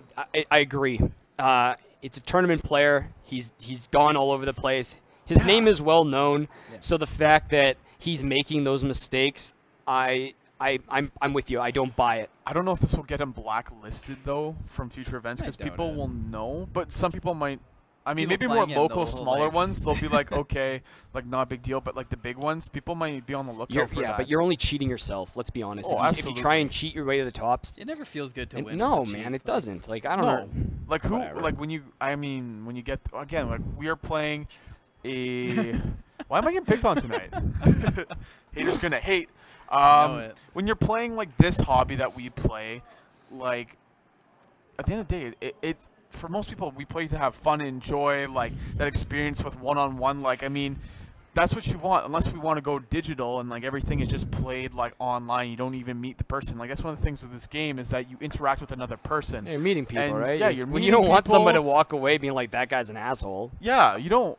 Speaker 1: agree. It's a tournament player. He's gone all over the place. His name is well known, so the fact that he's making those mistakes, I'm with you. I don't buy it.
Speaker 2: I don't know if this will get him blacklisted though from future events because people will know, but some people might. I mean, maybe more local, smaller ones, they'll be okay, not a big deal. But the big ones, people might be on the lookout for that.
Speaker 1: Yeah, but you're only cheating yourself. Let's be honest.
Speaker 2: Oh,
Speaker 1: if you try and cheat your way to the top,
Speaker 3: it never feels good to win.
Speaker 1: No, man, it doesn't. I don't know.
Speaker 2: When you get again, we are playing a. Why am I getting picked on tonight? Haters gonna hate. When you're playing this hobby that we play, at the end of the day, it's. For most people, we play to have fun and enjoy that experience with one-on-one. I mean, that's what you want. Unless we want to go digital and everything is just played online, you don't even meet the person. That's one of the things of this game is that you interact with another person.
Speaker 1: You're meeting people,
Speaker 2: and,
Speaker 1: right?
Speaker 2: Yeah, you're meeting
Speaker 1: you don't want
Speaker 2: people.
Speaker 1: somebody to walk away being that guy's an asshole.
Speaker 2: Yeah, you don't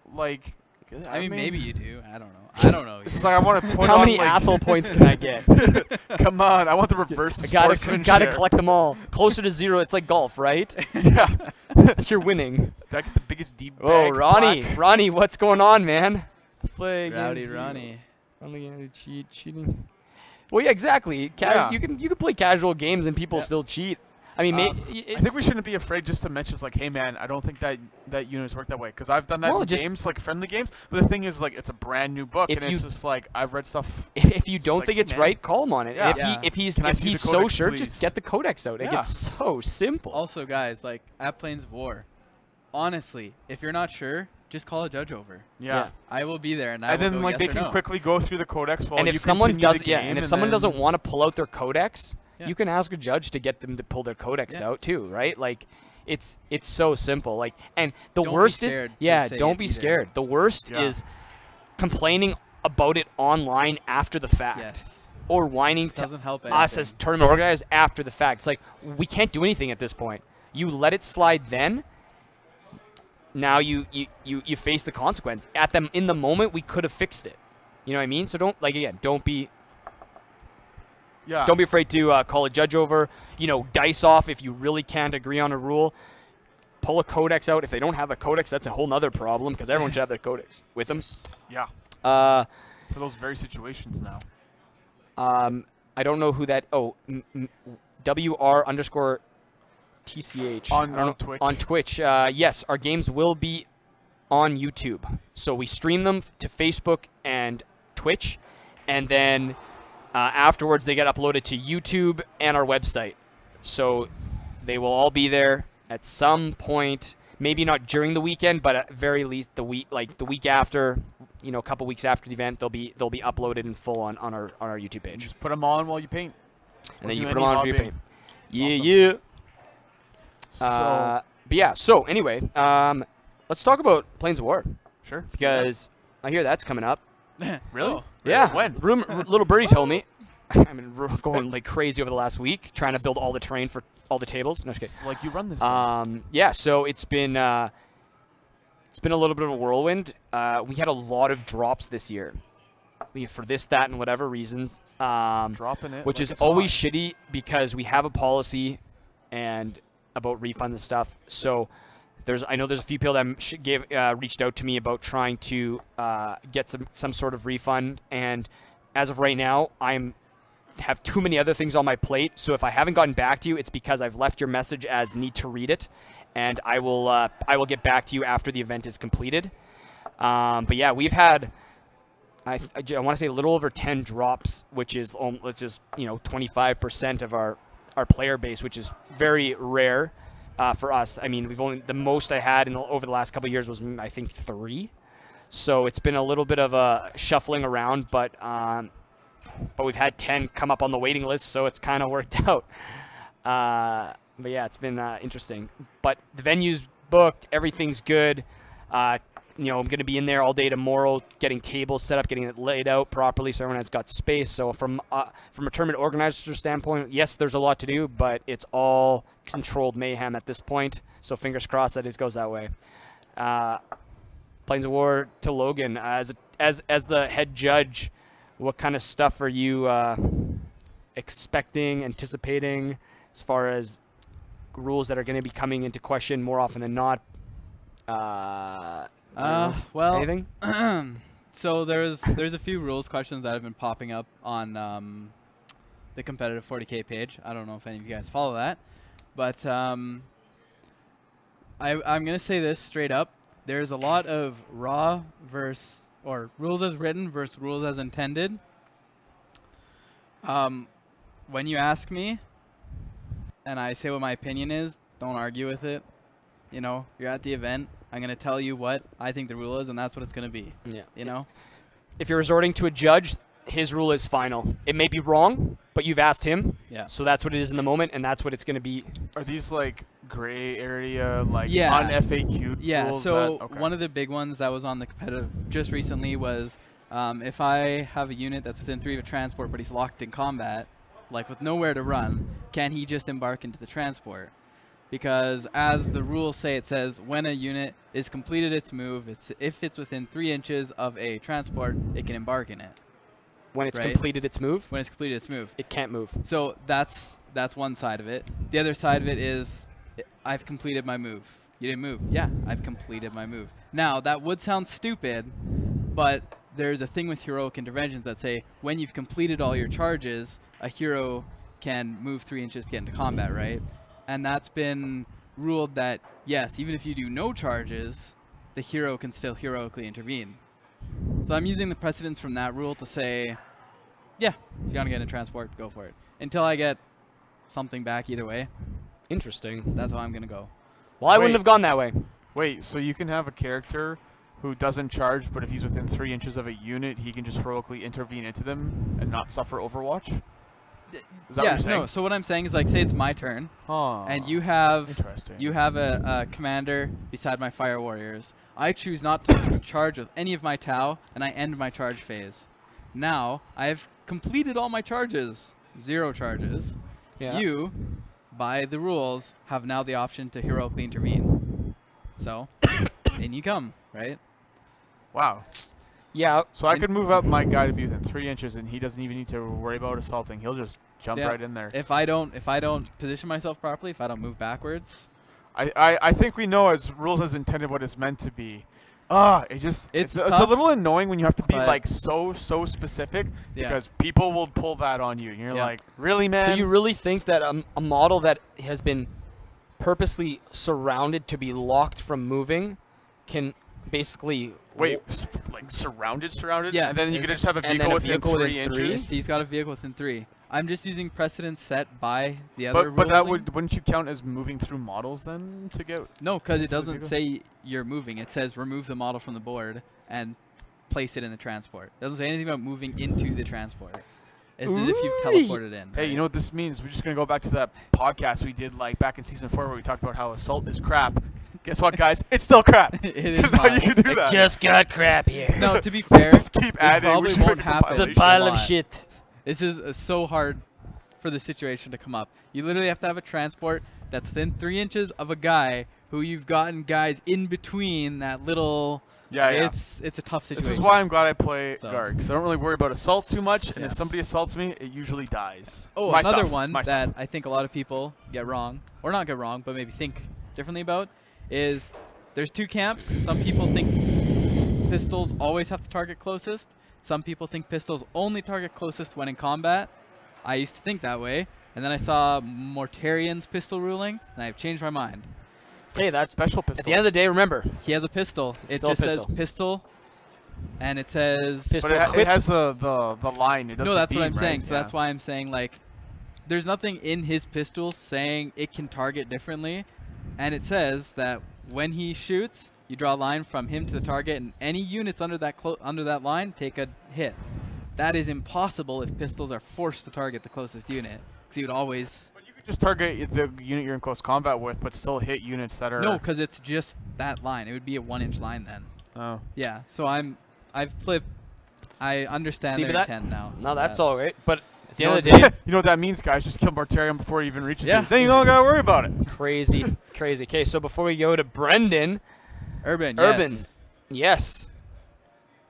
Speaker 3: I mean, maybe you do. I don't know. I don't know.
Speaker 2: It's like I want to put
Speaker 1: How
Speaker 2: on
Speaker 1: many
Speaker 2: like,
Speaker 1: asshole points can I get?
Speaker 2: Come on, I want the reverse of
Speaker 1: Gotta
Speaker 2: sportsmanship.
Speaker 1: collect them all. Closer to 0, it's like golf, right?
Speaker 2: Yeah.
Speaker 1: You're winning.
Speaker 2: Did I get the biggest deep bag?
Speaker 1: Oh, Ronnie.
Speaker 2: black?
Speaker 1: Ronnie, what's going on, man? Play
Speaker 3: Rowdy
Speaker 1: against you.
Speaker 3: Ronnie.
Speaker 1: Only cheating. Well, yeah, exactly.
Speaker 2: Yeah.
Speaker 1: You can play casual games and people still cheat. I mean,
Speaker 2: I think we shouldn't be afraid just to mention, like, hey, man, I don't think that units work that way. Because I've done that in games, like friendly games. But the thing is, like, it's a brand new book, and it's just like, I've read stuff.
Speaker 1: If you don't
Speaker 2: like,
Speaker 1: think it's right, call him on it.
Speaker 2: Yeah.
Speaker 1: If he's
Speaker 2: Can I see the
Speaker 1: so
Speaker 2: codex,
Speaker 1: sure,
Speaker 2: please?
Speaker 1: just get the codex out. It gets so simple.
Speaker 3: Also, guys, like at Plains of War, honestly, if you're not sure, just call a judge over.
Speaker 2: Yeah.
Speaker 3: I will be there, and
Speaker 2: And then,
Speaker 3: will go
Speaker 2: like,
Speaker 3: yes
Speaker 2: they
Speaker 3: or
Speaker 2: can
Speaker 3: no.
Speaker 2: quickly go through the codex while
Speaker 1: And if
Speaker 2: you
Speaker 1: someone
Speaker 2: continue
Speaker 1: does,
Speaker 2: the game,
Speaker 1: and if someone doesn't want to pull out their codex,
Speaker 3: Yeah.
Speaker 1: you can ask a judge to get them to pull their codex out too, right? Like, it's so simple. Like, and the
Speaker 3: Don't be
Speaker 1: worst is,
Speaker 3: scared to say
Speaker 1: don't
Speaker 3: it
Speaker 1: be
Speaker 3: either.
Speaker 1: scared. The worst is complaining about it online after the fact,
Speaker 3: Yes.
Speaker 1: or whining to
Speaker 3: Doesn't help
Speaker 1: us
Speaker 3: anything.
Speaker 1: as tournament organizers after the fact. It's like, we can't do anything at this point. You let it slide then. Now you face the consequence. In the moment, we could have fixed it. You know what I mean? So don't be afraid to call a judge over. You know, dice off if you really can't agree on a rule. Pull a codex out. If they don't have a codex, that's a whole nother problem because everyone should have their codex with them.
Speaker 2: Yeah. For those very situations now.
Speaker 1: I don't know who that. Oh, WR_TCH
Speaker 2: on Twitch.
Speaker 1: On Twitch. Yes, our games will be on YouTube. So we stream them to Facebook and Twitch, and then afterwards they get uploaded to YouTube and our website. So they will all be there at some point. Maybe not during the weekend, but at very least the week after. You know, a couple weeks after the event, they'll be uploaded in full on our YouTube page.
Speaker 2: Just put them on while you paint.
Speaker 1: And then you put them on for your paint.
Speaker 2: Yeah.
Speaker 1: But yeah, so anyway, let's talk about Plains of War.
Speaker 2: Sure.
Speaker 1: Because I hear that's coming up.
Speaker 2: Really?
Speaker 3: Oh.
Speaker 1: Yeah.
Speaker 2: When?
Speaker 1: Little birdie told me. I've been going like crazy over the last week, trying to build all the terrain for all the tables. No, just kidding.
Speaker 2: It's like you run this thing.
Speaker 1: Yeah, so it's been a little bit of a whirlwind. We had a lot of drops this year. For this, that, and whatever reasons.
Speaker 2: Dropping it.
Speaker 1: Which
Speaker 2: like
Speaker 1: is
Speaker 2: it's
Speaker 1: always
Speaker 2: hot.
Speaker 1: shitty because we have a policy and about refunds and stuff. So I know there's a few people that reached out to me about trying to get some sort of refund. And as of right now, have too many other things on my plate. So if I haven't gotten back to you, it's because I've left your message as need to read it. And I will get back to you after the event is completed. But yeah, we've had, I want to say a little over 10 drops, which is 25% of our player base, which is very rare for us. I mean, the most I had over the last couple of years was I think 3. So it's been a little bit of a shuffling around, but we've had 10 come up on the waiting list, so it's kind of worked out. But yeah, it's been interesting. But the venue's booked, everything's good. I'm going to be in there all day tomorrow, getting tables set up, getting it laid out properly so everyone has got space. So from a tournament organizer standpoint, yes, there's a lot to do, but it's all controlled mayhem at this point. So fingers crossed that it goes that way. Plains of War to Logan, as the head judge, what kind of stuff are you expecting, anticipating, as far as rules that are going to be coming into question more often than not?
Speaker 3: Well,
Speaker 1: anything?
Speaker 3: So there's a few rules questions that have been popping up on the competitive 40K page. I don't know if any of you guys follow that, but I'm gonna say this straight up. There's a lot of raw versus or rules as written versus rules as intended. When you ask me, and I say what my opinion is, don't argue with it. You know, you're at the event. I'm going to tell you what I think the rule is, and that's what it's going to be.
Speaker 1: Yeah.
Speaker 3: You know?
Speaker 1: If you're resorting to a judge, his rule is final. It may be wrong, but you've asked him.
Speaker 3: Yeah.
Speaker 1: So that's what it is in the moment, and that's what it's going to be.
Speaker 2: Are these like gray area, like
Speaker 3: Yeah.
Speaker 2: un-FAQ
Speaker 3: Yeah,
Speaker 2: rules?
Speaker 3: so
Speaker 2: okay.
Speaker 3: one of the big ones that was on the competitive just recently was if I have a unit that's within 3 of a transport, but he's locked in combat, like with nowhere to run, can he just embark into the transport? because as the rules say, it says when a unit is completed its move, if it's within 3 inches of a transport, it can embark in it.
Speaker 1: When it's completed its move?
Speaker 3: When it's completed its move.
Speaker 1: It can't move.
Speaker 3: So that's one side of it. The other side of it is I've completed my move. You didn't move. Yeah, I've completed my move. Now, that would sound stupid, but there's a thing with heroic interventions that say when you've completed all your charges, a hero can move 3 inches to get into combat, right? And that's been ruled that, yes, even if you do no charges, the hero can still heroically intervene. So I'm using the precedence from that rule to say, yeah, if you want to get in transport, go for it. Until I get something back either way.
Speaker 1: Interesting.
Speaker 3: That's how I'm going to go.
Speaker 1: Well, I wouldn't have gone that way.
Speaker 2: Wait, so you can have a character who doesn't charge, but if he's within 3 inches of a unit, he can just heroically intervene into them and not suffer Overwatch? Is that what you're saying?
Speaker 3: No. So what I'm saying is, like, say it's my turn, and you have a commander beside my fire warriors. I choose not to charge with any of my Tau, and I end my charge phase. Now I've completed all my charges, 0 charges.
Speaker 1: Yeah.
Speaker 3: You, by the rules, have now the option to heroically intervene. So, in you come, right?
Speaker 2: Wow.
Speaker 1: Yeah.
Speaker 2: So I could move up my guy to be within 3 inches, and he doesn't even need to worry about assaulting. He'll just jump right in there.
Speaker 3: If I don't position myself properly, if I don't move backwards.
Speaker 2: I think we know as rules as intended what it's meant to be. It's a little annoying when you have to be like so specific because people will pull that on you, and you're like, really, man?
Speaker 1: So you really think that a model that has been purposely surrounded to be locked from moving can basically
Speaker 2: like surrounded?
Speaker 3: Yeah.
Speaker 2: And then you could just have a vehicle within 3 inches?
Speaker 3: He's got a vehicle within 3. I'm just using precedence set by the other
Speaker 2: But that wouldn't you count as moving through models then to get?
Speaker 3: No, because it doesn't say you're moving. It says remove the model from the board and place it in the transport. It doesn't say anything about moving into the transport. It's as if you've teleported in.
Speaker 2: Hey, you know what this means? We're just going to go back to that podcast we did like back in season 4 where we talked about how assault is crap. Guess what, guys? It's still crap.
Speaker 3: It is
Speaker 2: not. You can do
Speaker 1: It
Speaker 2: that.
Speaker 1: just got crap here.
Speaker 3: No, to be fair,
Speaker 2: just keep adding.
Speaker 3: Probably won't happen.
Speaker 1: The pile of shit.
Speaker 3: This is so hard for the situation to come up. You literally have to have a transport that's within 3 inches of a guy who you've gotten guys in between that little.
Speaker 2: Yeah.
Speaker 3: It's a tough situation.
Speaker 2: This is why I'm glad I play guard, because I don't really worry about assault too much, and if somebody assaults me, it usually dies.
Speaker 3: Oh, another one that I think a lot of people get wrong, or not get wrong, but maybe think differently about, is there's 2 camps. Some people think pistols always have to target closest. Some people think pistols only target closest when in combat. I used to think that way, and then I saw Mortarian's pistol ruling, and I've changed my mind.
Speaker 1: Hey, that's
Speaker 2: special pistol.
Speaker 1: At the end of the day, remember,
Speaker 3: he has a pistol. It just says pistol, and it says
Speaker 2: pistol. But it has the line. It does
Speaker 3: no, that's what I'm
Speaker 2: right?
Speaker 3: saying. So that's why I'm saying, like, there's nothing in his pistol saying it can target differently, and it says that when he shoots, you draw a line from him to the target, and any units under that line take a hit. That is impossible if pistols are forced to target the closest unit, because you would always.
Speaker 2: But you could just target the unit you're in close combat with, but still hit units that are.
Speaker 3: No, because it's just that line. It would be a 1-inch line then.
Speaker 2: Oh.
Speaker 3: Yeah. So I've flipped. I understand their intent now.
Speaker 1: No, that's all right. But at the
Speaker 2: end
Speaker 1: of the day,
Speaker 2: you know what that means, guys? Just kill Mortarian before he even reaches you. Then you don't gotta worry about it.
Speaker 1: Crazy, crazy. Okay, so before we go to Brenden,
Speaker 3: Urban.
Speaker 1: Yes.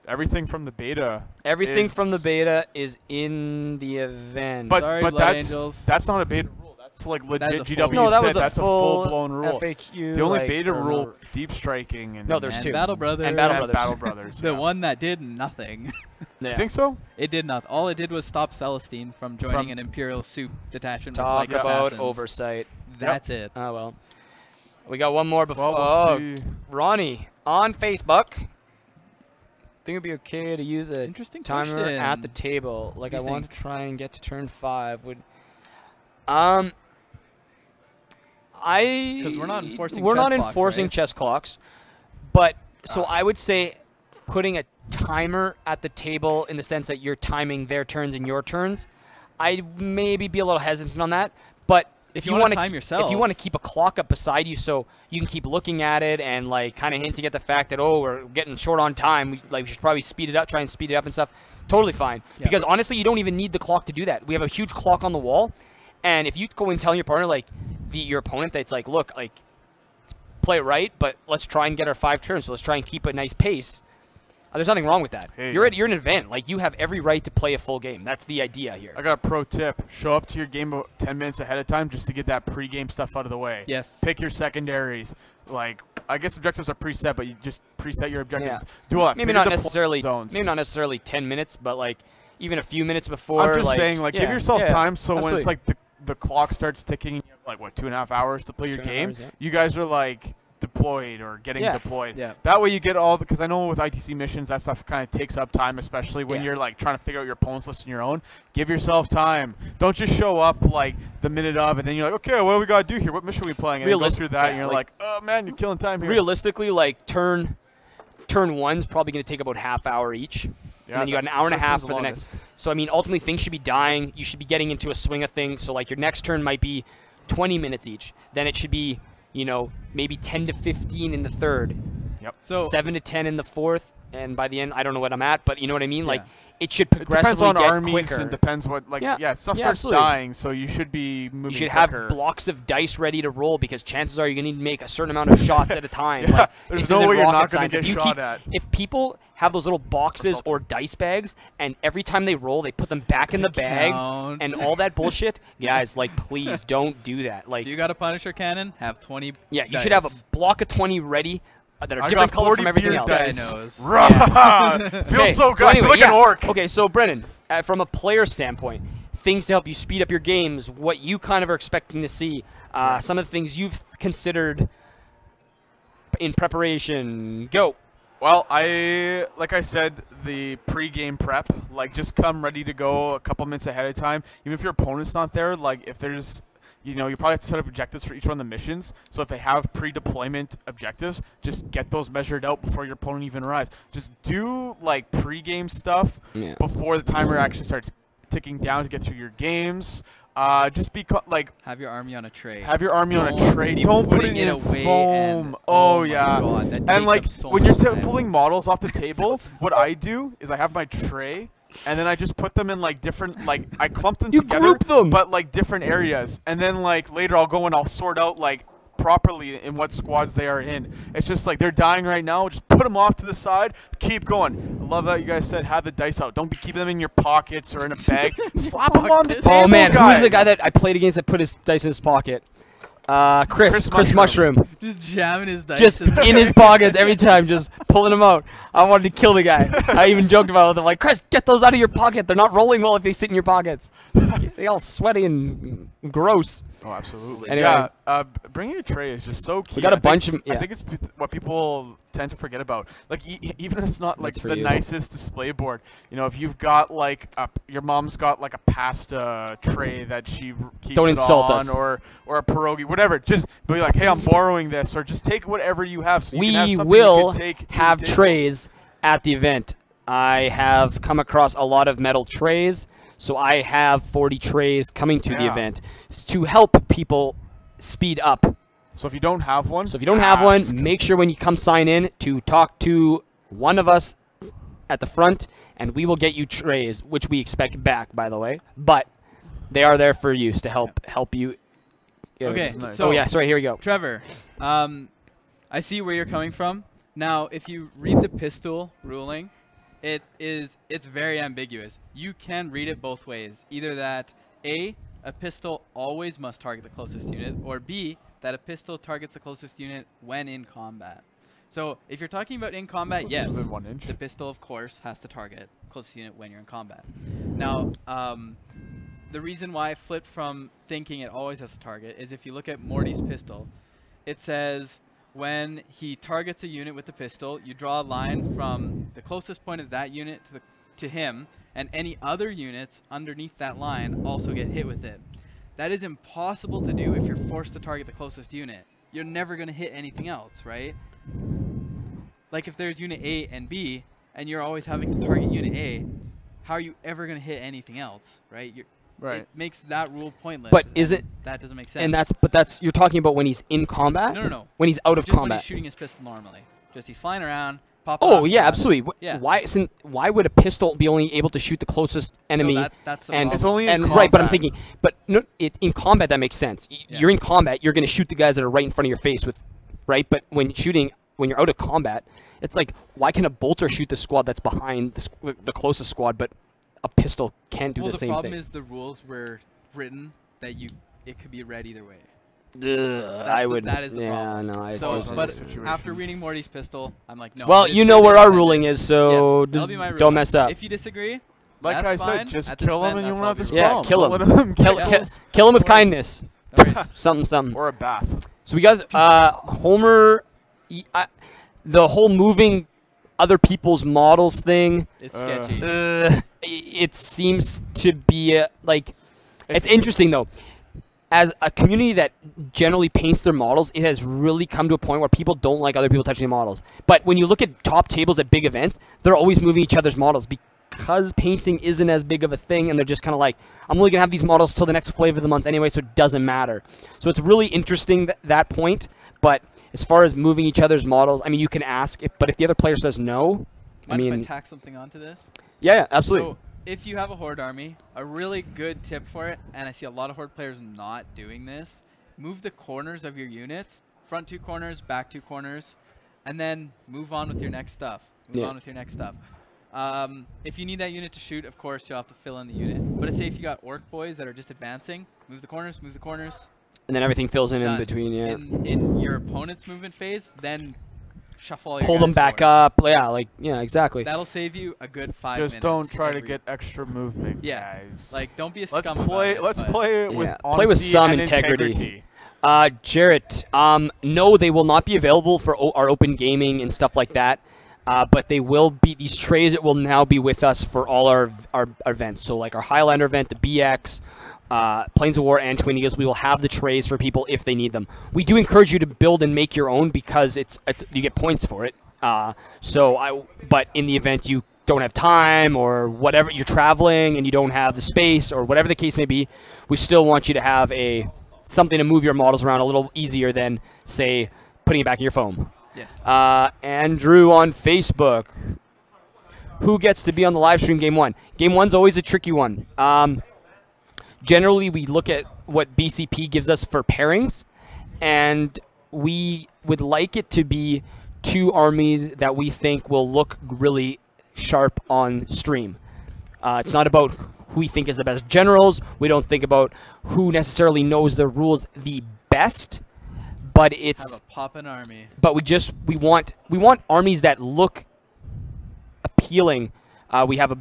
Speaker 2: Everything from the beta.
Speaker 1: Everything from the beta is in the event.
Speaker 2: But
Speaker 3: Sorry,
Speaker 2: but
Speaker 3: Angels.
Speaker 2: that's not a beta rule. That's like legit GW
Speaker 1: no, that
Speaker 2: said.
Speaker 1: was
Speaker 2: That's a full-blown rule.
Speaker 1: FAQ.
Speaker 2: The only beta rule is deep striking and
Speaker 1: there's 2.
Speaker 3: Battle Brothers.
Speaker 1: And
Speaker 2: Battle Brothers.
Speaker 3: The one that did nothing.
Speaker 2: You think so?
Speaker 3: It did nothing. All it did was stop Celestine from joining an Imperial Soup detachment with like
Speaker 1: about
Speaker 3: assassins.
Speaker 1: oversight.
Speaker 3: That's it.
Speaker 1: Oh well. We got one more before.
Speaker 2: Well, we'll see.
Speaker 1: Ronnie on Facebook. Think it'd be okay to use a
Speaker 3: Interesting
Speaker 1: timer
Speaker 3: question.
Speaker 1: at the table. Like I want to try and get to turn 5. Would
Speaker 3: because we're not enforcing
Speaker 1: chess clocks, but so I would say putting a timer at the table in the sense that you're timing their turns and your turns. I'd maybe be a little hesitant on that, but if you want to time yourself, if you want to keep a clock up beside you so you can keep looking at it and like kind of hinting at the fact that we're getting short on time, we should probably speed it up, try and speed it up and stuff. Totally fine. Yeah. Because honestly, you don't even need the clock to do that. We have a huge clock on the wall, and if you go and tell your partner like, your opponent that it's like, look, like, let's play it right, but let's try and get our 5 turns. So let's try and keep a nice pace. There's nothing wrong with that.
Speaker 2: Hey,
Speaker 1: you're in an event. Like, you have every right to play a full game. That's the idea here.
Speaker 2: I got a pro tip. Show up to your game 10 minutes ahead of time just to get that pre-game stuff out of the way.
Speaker 3: Yes.
Speaker 2: Pick your secondaries. Like, I guess objectives are preset, but you just preset your objectives.
Speaker 1: Yeah.
Speaker 2: Do all that.
Speaker 1: Maybe not necessarily 10 minutes, but like even a few minutes before.
Speaker 2: I'm just saying, like, give yourself time so
Speaker 1: absolutely.
Speaker 2: when it's like the clock starts ticking, and you have like what 2.5 hours to play your game.
Speaker 1: Hours, yeah.
Speaker 2: You guys are like deployed or getting deployed.
Speaker 3: Yeah.
Speaker 2: That way you get all because I know with ITC missions that stuff kind of takes up time, especially when you're like trying to figure out your opponent's list on your own. Give yourself time. Don't just show up like the minute of and then you're like, okay, what do we gotta do here? What mission are we playing? And you go through that and you're like, oh man, you're killing time here.
Speaker 1: Realistically, like turn 1's probably gonna take about half hour each.
Speaker 2: Yeah,
Speaker 1: and then you got an hour and a half for the
Speaker 2: longest.
Speaker 1: next. So I mean, ultimately things should be dying. You should be getting into a swing of things. So like your next turn might be 20 minutes each. Then it should be, you know, maybe 10 to 15 in the third.
Speaker 2: Yep.
Speaker 3: So
Speaker 1: 7 to 10 in the fourth, and by the end, I don't know what I'm at, but you know what I mean.
Speaker 3: Yeah.
Speaker 1: Like it should progressively
Speaker 2: depends on
Speaker 1: get
Speaker 2: armies
Speaker 1: quicker.
Speaker 2: and depends what stuff starts
Speaker 1: absolutely.
Speaker 2: dying, so you should be moving
Speaker 1: You should
Speaker 2: quicker.
Speaker 1: have blocks of dice ready to roll because chances are you're going to need to make a certain amount of shots at a time.
Speaker 2: Yeah,
Speaker 1: Like,
Speaker 2: there's
Speaker 1: this
Speaker 2: no
Speaker 1: isn't
Speaker 2: way you're
Speaker 1: rocket
Speaker 2: not gonna
Speaker 1: science.
Speaker 2: get
Speaker 1: If you
Speaker 2: shot at.
Speaker 1: If people have those little boxes or dice bags, and every time they roll, they put them back in the bags
Speaker 3: count.
Speaker 1: and all that bullshit, guys, like, please don't do that. Like,
Speaker 3: if you got a Punisher cannon, have 20.
Speaker 1: yeah, you
Speaker 3: dice.
Speaker 1: should have a block of 20 ready that are
Speaker 2: I
Speaker 1: different
Speaker 2: got
Speaker 1: color
Speaker 2: 40
Speaker 1: from everything
Speaker 2: beer
Speaker 1: else.
Speaker 2: dice.
Speaker 3: Guy knows.
Speaker 2: Rah! Feels
Speaker 1: Okay,
Speaker 2: so good.
Speaker 1: anyway,
Speaker 2: I feel like an orc.
Speaker 1: Okay, so Brennan, from a player standpoint, things to help you speed up your games, what you kind of are expecting to see, some of the things you've considered in preparation. Go.
Speaker 2: Well, like I said, the pre-game prep, like just come ready to go a couple minutes ahead of time. Even if your opponent's not there, like if there's, you know, you probably have to set up objectives for each one of the missions. So if they have pre-deployment objectives, just get those measured out before your opponent even arrives. Just do like pre-game stuff before the timer actually starts ticking down to get through your games. Just be like
Speaker 3: Have your army on a tray.
Speaker 2: Have your army on a tray. Don't put it in
Speaker 3: away
Speaker 2: foam.
Speaker 3: and-
Speaker 2: Oh
Speaker 3: my
Speaker 2: yeah.
Speaker 3: God, that
Speaker 2: And
Speaker 3: takes
Speaker 2: like
Speaker 3: up so
Speaker 2: when you're
Speaker 3: much time.
Speaker 2: pulling models off the table, what I do is I have my tray, and then I just put them in like different, like I clump them
Speaker 1: You
Speaker 2: together,
Speaker 1: group them.
Speaker 2: but like different areas. And then like later I'll go and I'll sort out like properly in what squads they are in. It's just like they're dying right now. Just put them off to the side. Keep going. I love that you guys said have the dice out. Don't be keeping them in your pockets or in a bag. Slap them on the table,
Speaker 1: Oh, man,
Speaker 2: guys.
Speaker 1: who's the guy that I played against that put his dice in his pocket? Chris Mushroom.
Speaker 3: Just jamming his dice.
Speaker 1: Just in his pockets every time, just pulling them out. I wanted to kill the guy. I even joked about it with him, like, Chris, get those out of your pocket. They're not rolling well if they sit in your pockets. They all sweaty and gross.
Speaker 2: Oh, absolutely.
Speaker 1: Anyway.
Speaker 2: Yeah, bringing a tray is just so key.
Speaker 1: We got a
Speaker 2: I think
Speaker 1: bunch
Speaker 2: it's-
Speaker 1: of- yeah.
Speaker 2: I think it's what people tend to forget about. Like, even if it's not like
Speaker 1: That's for
Speaker 2: the
Speaker 1: you.
Speaker 2: nicest display board, you know, if you've got like your mom's got like a pasta tray that she keeps
Speaker 1: Don't
Speaker 2: it
Speaker 1: insult
Speaker 2: on,
Speaker 1: us.
Speaker 2: or a pierogi, whatever. Just be like, hey, I'm borrowing this, or just take whatever you have. So you can have
Speaker 1: We
Speaker 2: something
Speaker 1: will
Speaker 2: you can take to the
Speaker 1: have
Speaker 2: tables.
Speaker 1: trays at the event. I have come across a lot of metal trays, so I have 40 trays coming to the
Speaker 2: Yeah.
Speaker 1: event to help people speed up.
Speaker 2: So if you don't have one,
Speaker 1: So if you don't have one, make sure when you come sign in to talk to one of us at the front, and we will get you trays, which we expect back, by the way. But they are there for use to help you. Yeah,
Speaker 3: Okay,
Speaker 1: which is nice.
Speaker 3: so-
Speaker 1: Oh yeah, sorry. Here we go.
Speaker 3: Trevor, I see where you're coming from. Now, if you read the pistol ruling, it's very ambiguous. You can read it both ways. Either that A, a pistol always must target the closest unit, or B, that a pistol targets the closest unit when in combat. So if you're talking about in combat, yes,
Speaker 2: within 1 inch.
Speaker 3: the pistol, of course, has to target closest unit when you're in combat. Now, the reason why I flipped from thinking it always has to target is if you look at Morty's pistol, it says when he targets a unit with the pistol, you draw a line from the closest point of that unit to him, and any other units underneath that line also get hit with it. That is impossible to do if you're forced to target the closest unit. You're never going to hit anything else, right? Like if there's unit A and B, and you're always having to target unit A, how are you ever going to hit anything else, right?
Speaker 2: Right.
Speaker 3: It makes that rule pointless.
Speaker 1: But is it?
Speaker 3: That doesn't make sense.
Speaker 1: And that's you're talking about when he's in combat.
Speaker 3: No.
Speaker 1: When he's out of
Speaker 3: Just
Speaker 1: combat.
Speaker 3: when he's shooting his pistol normally. Just he's flying around, Pop it
Speaker 1: Oh
Speaker 3: off
Speaker 1: yeah,
Speaker 3: fast.
Speaker 1: absolutely.
Speaker 3: Yeah.
Speaker 1: Why would a pistol be only able to shoot the closest enemy?
Speaker 3: That's the
Speaker 1: and
Speaker 3: problem.
Speaker 2: It's only in
Speaker 1: right, but I'm
Speaker 2: combat.
Speaker 1: thinking, but no, in combat that makes sense.
Speaker 3: Yeah.
Speaker 1: You're in combat, you're going to shoot the guys that are right in front of your face with, right? But when you're out of combat, it's like, why can a bolter shoot the squad that's behind the closest squad, but a pistol can't do
Speaker 3: Well,
Speaker 1: the same
Speaker 3: problem
Speaker 1: thing?
Speaker 3: is the rules were written that it could be read either way.
Speaker 1: That
Speaker 3: is the
Speaker 1: yeah,
Speaker 3: problem.
Speaker 1: no, I
Speaker 3: So,
Speaker 1: see.
Speaker 3: but
Speaker 2: situations.
Speaker 3: after reading Morty's pistol, I'm like, no.
Speaker 1: Well,
Speaker 3: it is
Speaker 1: you know
Speaker 3: good
Speaker 1: where
Speaker 3: to
Speaker 1: our
Speaker 3: defend
Speaker 1: ruling
Speaker 3: it.
Speaker 1: is, so
Speaker 3: Yes, that'll be my
Speaker 1: don't
Speaker 3: ruling.
Speaker 1: mess up.
Speaker 3: If you disagree,
Speaker 2: Like
Speaker 3: that's
Speaker 2: I said,
Speaker 3: fine.
Speaker 2: just
Speaker 3: At this
Speaker 2: kill him
Speaker 3: event,
Speaker 2: and you
Speaker 3: that's
Speaker 2: won't have
Speaker 3: all
Speaker 2: this
Speaker 3: we
Speaker 1: Yeah,
Speaker 2: problem.
Speaker 1: kill him.
Speaker 2: Don't let him
Speaker 1: Kill,
Speaker 2: get
Speaker 1: kill,
Speaker 2: us.
Speaker 1: kill him with
Speaker 3: No worries.
Speaker 1: kindness.
Speaker 3: No worries.
Speaker 1: Something.
Speaker 2: Or a bath.
Speaker 1: So we guys, Homer, the whole moving other people's models thing,
Speaker 3: It's sketchy.
Speaker 1: it seems to be like, it's interesting though. As a community that generally paints their models, it has really come to a point where people don't like other people touching the models. But when you look at top tables at big events, they're always moving each other's models because painting isn't as big of a thing, and they're just kind of like, I'm only going to have these models till the next flavor of the month anyway, so it doesn't matter. So it's really interesting that point, but as far as moving each other's models, I mean, you can ask, but if the other player says no,
Speaker 3: Mind
Speaker 1: I
Speaker 3: if
Speaker 1: mean,
Speaker 3: I tack something onto this?
Speaker 1: yeah, absolutely.
Speaker 3: So, if you have a Horde army, a really good tip for it, and I see a lot of Horde players not doing this, move the corners of your units, front 2 corners, back 2 corners, and then move on with your next stuff. If you need that unit to shoot, of course, you'll have to fill in the unit. But say if you got Orc boys that are just advancing, move the corners,
Speaker 1: And then everything fills in
Speaker 3: done.
Speaker 1: between, yeah.
Speaker 3: In your opponent's movement phase, then shuffle all your
Speaker 1: Pull them
Speaker 3: guys
Speaker 1: back
Speaker 3: forward.
Speaker 1: up. Yeah, exactly.
Speaker 3: That'll save you a good 5 minutes.
Speaker 2: Just don't try to
Speaker 3: every-
Speaker 2: get extra movement,
Speaker 3: Yeah.
Speaker 2: guys.
Speaker 3: Like, don't be a
Speaker 2: let's
Speaker 3: scum about
Speaker 2: play.
Speaker 3: it,
Speaker 2: Let's
Speaker 3: but-
Speaker 2: play with
Speaker 1: Yeah,
Speaker 2: honesty
Speaker 1: play with some
Speaker 2: and
Speaker 1: integrity. Jarrett, no, they will not be available for our open gaming and stuff like that. But they will be, these trays that will now be with us for all our events. So like our Highlander event, the BX, Plains of War, and Twin Eagles, we will have the trays for people if they need them. We do encourage you to build and make your own because it's you get points for it. But in the event you don't have time or whatever, you're traveling and you don't have the space or whatever the case may be, we still want you to have something to move your models around a little easier than, say, putting it back in your foam.
Speaker 3: Yes.
Speaker 1: Andrew on Facebook. Who gets to be on the live stream game 1? Game 1's always a tricky one. Generally, we look at what BCP gives us for pairings, and we would like it to be 2 armies that we think will look really sharp on stream. It's not about who we think is the best generals. We don't think about who necessarily knows the rules the best, but it's
Speaker 3: Have a poppin' army.
Speaker 1: but we want armies that look appealing. We have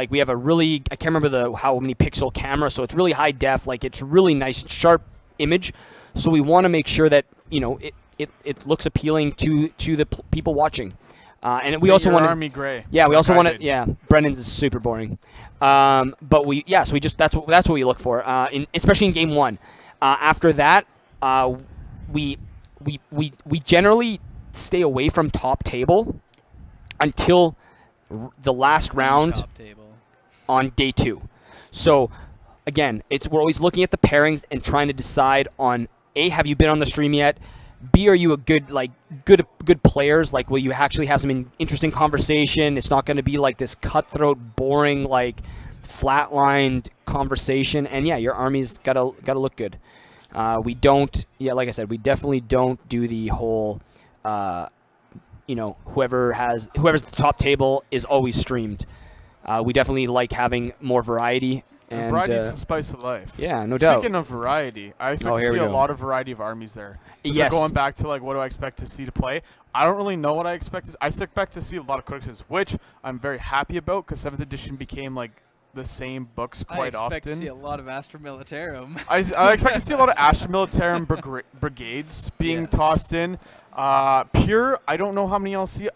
Speaker 1: we have a really, I can't remember how many pixel camera, so it's really high def, like it's really nice sharp image. So we want to make sure that it looks appealing to the people watching. And we also want
Speaker 2: army gray.
Speaker 1: Yeah, we also want to.
Speaker 2: did.
Speaker 1: Yeah, Brendan's is super boring. But so we just that's what we look for. Especially in game 1. After that, we generally stay away from top table until the last round
Speaker 3: Top table.
Speaker 1: on day 2. So again, we're always looking at the pairings and trying to decide on A, have you been on the stream yet? B, are you a good players? Like, will you actually have some interesting conversation? It's not going to be like this cutthroat, boring, like flatlined conversation. And yeah, your army's gotta look good. We don't. Yeah, like I said, we definitely don't do the whole. Whoever's the top table is always streamed. We definitely like having more variety. And
Speaker 2: variety is the spice of life.
Speaker 1: Yeah, no doubt.
Speaker 2: Speaking of variety, I expect to
Speaker 1: here
Speaker 2: see
Speaker 1: we
Speaker 2: a
Speaker 1: go.
Speaker 2: lot of variety of armies there.
Speaker 1: Yes.
Speaker 2: Going back to like what do I expect to see to play? I don't really know what I expect. I expect to see a lot of codexes, which I'm very happy about because 7th edition became like the same books quite often.
Speaker 3: I expect to see a lot of Astra Militarum.
Speaker 2: I expect to see a lot of Astra Militarum brigades being tossed in. Pure, I don't know how many I'll see.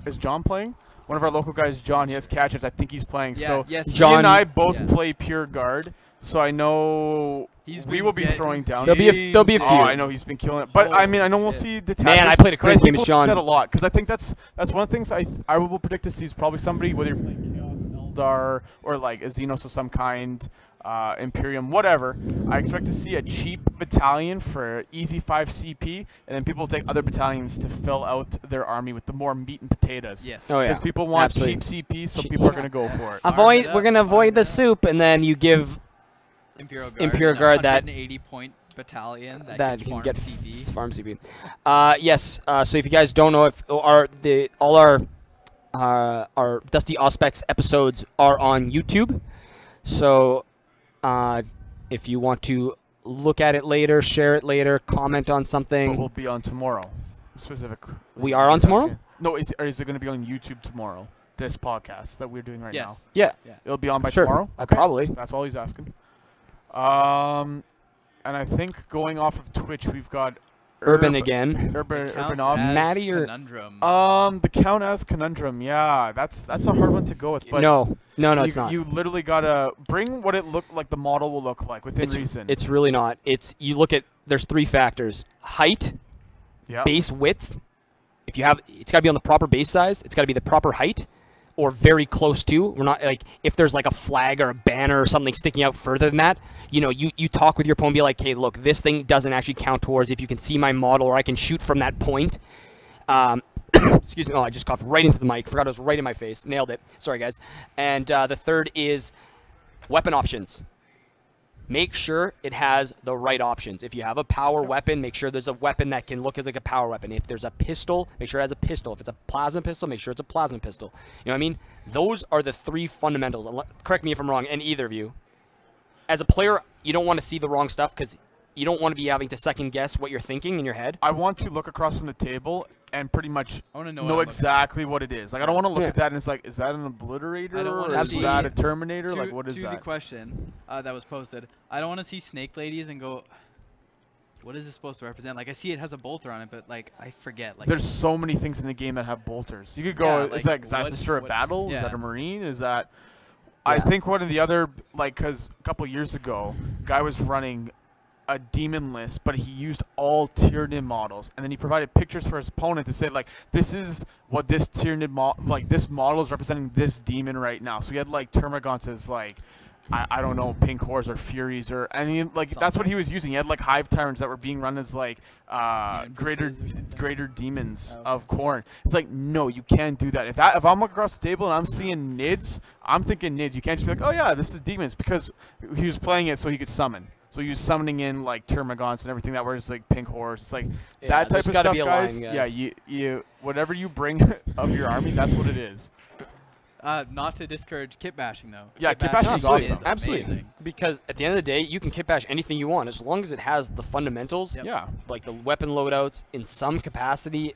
Speaker 2: Is John playing? One of our local guys, John, he has catches. I think he's playing.
Speaker 3: Yeah,
Speaker 2: so
Speaker 3: yes,
Speaker 2: John and I both
Speaker 3: yeah.
Speaker 2: play Pure Guard. So I know we will be throwing down.
Speaker 1: There'll be a few.
Speaker 2: Oh, I know he's been killing it. But I mean, I know we'll see the
Speaker 1: Man, I played a crazy game as John.
Speaker 2: that a lot because I think that's one of the things I will predict to see is probably somebody, whether you're playing Chaos, Eldar or like a Xenos of some kind, Imperium, whatever. I expect to see a cheap battalion for easy 5 CP, and then people take other battalions to fill out their army with the more meat and potatoes.
Speaker 3: Yes.
Speaker 1: Oh yeah.
Speaker 2: Because people want
Speaker 1: Absolutely.
Speaker 2: cheap CP, so people are going to go for it.
Speaker 1: We're gonna avoid the soup, and then you give Imperial Guard that
Speaker 3: 180-point battalion
Speaker 1: that
Speaker 3: can
Speaker 1: can
Speaker 3: farm
Speaker 1: get
Speaker 3: CP.
Speaker 1: farm CP. Yes. So if you guys don't know, if all our Dusty Auspex episodes are on YouTube, so if you want to look at it later, share it later, comment on something.
Speaker 2: But we'll be on tomorrow. Specific.
Speaker 1: We are on tomorrow?
Speaker 2: No, is it going to be on YouTube tomorrow? This podcast that we're doing right now.
Speaker 1: Yeah.
Speaker 2: It'll be on by
Speaker 1: Sure.
Speaker 2: tomorrow?
Speaker 1: Probably.
Speaker 2: That's all he's asking. And I think going off of Twitch, we've got
Speaker 1: Urban again.
Speaker 2: Urbanov.
Speaker 1: Maddie or
Speaker 3: Conundrum.
Speaker 2: The Count as Conundrum. Yeah, that's a hard one to go with. But
Speaker 1: no, it's not.
Speaker 2: You literally gotta bring what it looked like the model will look like within reason.
Speaker 1: It's really not. You look at, there's 3 factors: height,
Speaker 2: yeah,
Speaker 1: base width. If you have, it's got to be on the proper base size. It's got to be the proper height, or very close to. We're not like, if there's like a flag or a banner or something sticking out further than that, you talk with your opponent, be like, hey, look, this thing doesn't actually count towards if you can see my model, or I can shoot from that point. Excuse me. Oh, I just coughed right into the mic. Forgot it was right in my face. Nailed it. Sorry, guys. And the third is weapon options. Make sure it has the right options. If you have a power weapon, make sure there's a weapon that can look as like a power weapon. If there's a pistol, make sure it has a pistol. If it's a plasma pistol, make sure it's a plasma pistol. You know what I mean? Those are the 3 fundamentals. Correct me if I'm wrong, and either of you. As a player, you don't want to see the wrong stuff because you don't want to be having to second guess what you're thinking in your head.
Speaker 2: I want to look across from the table and pretty much
Speaker 3: I want to
Speaker 2: know exactly what it is. Like, I don't want to look
Speaker 1: Yeah.
Speaker 2: at that and it's like, is that an obliterator?
Speaker 3: I don't
Speaker 2: Or
Speaker 3: wanna
Speaker 2: is
Speaker 3: see-
Speaker 2: that a Terminator?
Speaker 3: To,
Speaker 2: Like, what is
Speaker 3: to
Speaker 2: that?
Speaker 3: the question that was posted, I don't want to see snake ladies and go, what is this supposed to represent? Like, I see it has a bolter on it, but like, I forget. Like,
Speaker 2: There's so many things in the game that have bolters. You could go,
Speaker 3: Yeah,
Speaker 2: is
Speaker 3: like,
Speaker 2: that sure a
Speaker 3: what-
Speaker 2: battle? Is
Speaker 3: yeah.
Speaker 2: that a marine? Is that... I
Speaker 1: Yeah.
Speaker 2: think one of the other, like, because a couple years ago, guy was running a demon list, but he used all Tyranid models, and then he provided pictures for his opponent to say, like, this is what this Tyranid this model is representing this demon right now. So he had like Termagants as like, I don't know, pink horrors or furies or any, like, that's what he was using. He had like hive tyrants that were being run as like greater demons of Khorne. It's like, no, you can't do that. If I'm looking across the table and I'm seeing Nids, I'm thinking Nids. You can't just be like, oh yeah, this is demons, because he was playing it so he could summon. So he was summoning in like Termagants and everything that were just like pink horrors. It's like that type of stuff, guys. Yeah, you whatever you bring of your army, that's what it is.
Speaker 3: not to discourage kit bashing though.
Speaker 2: Yeah, kit bashing is
Speaker 1: Absolutely.
Speaker 2: awesome.
Speaker 1: Absolutely.
Speaker 3: amazing.
Speaker 1: Because at the end of the day, you can kit bash anything you want as long as it has the fundamentals.
Speaker 3: Yep.
Speaker 2: Yeah.
Speaker 1: Like the weapon loadouts in some capacity,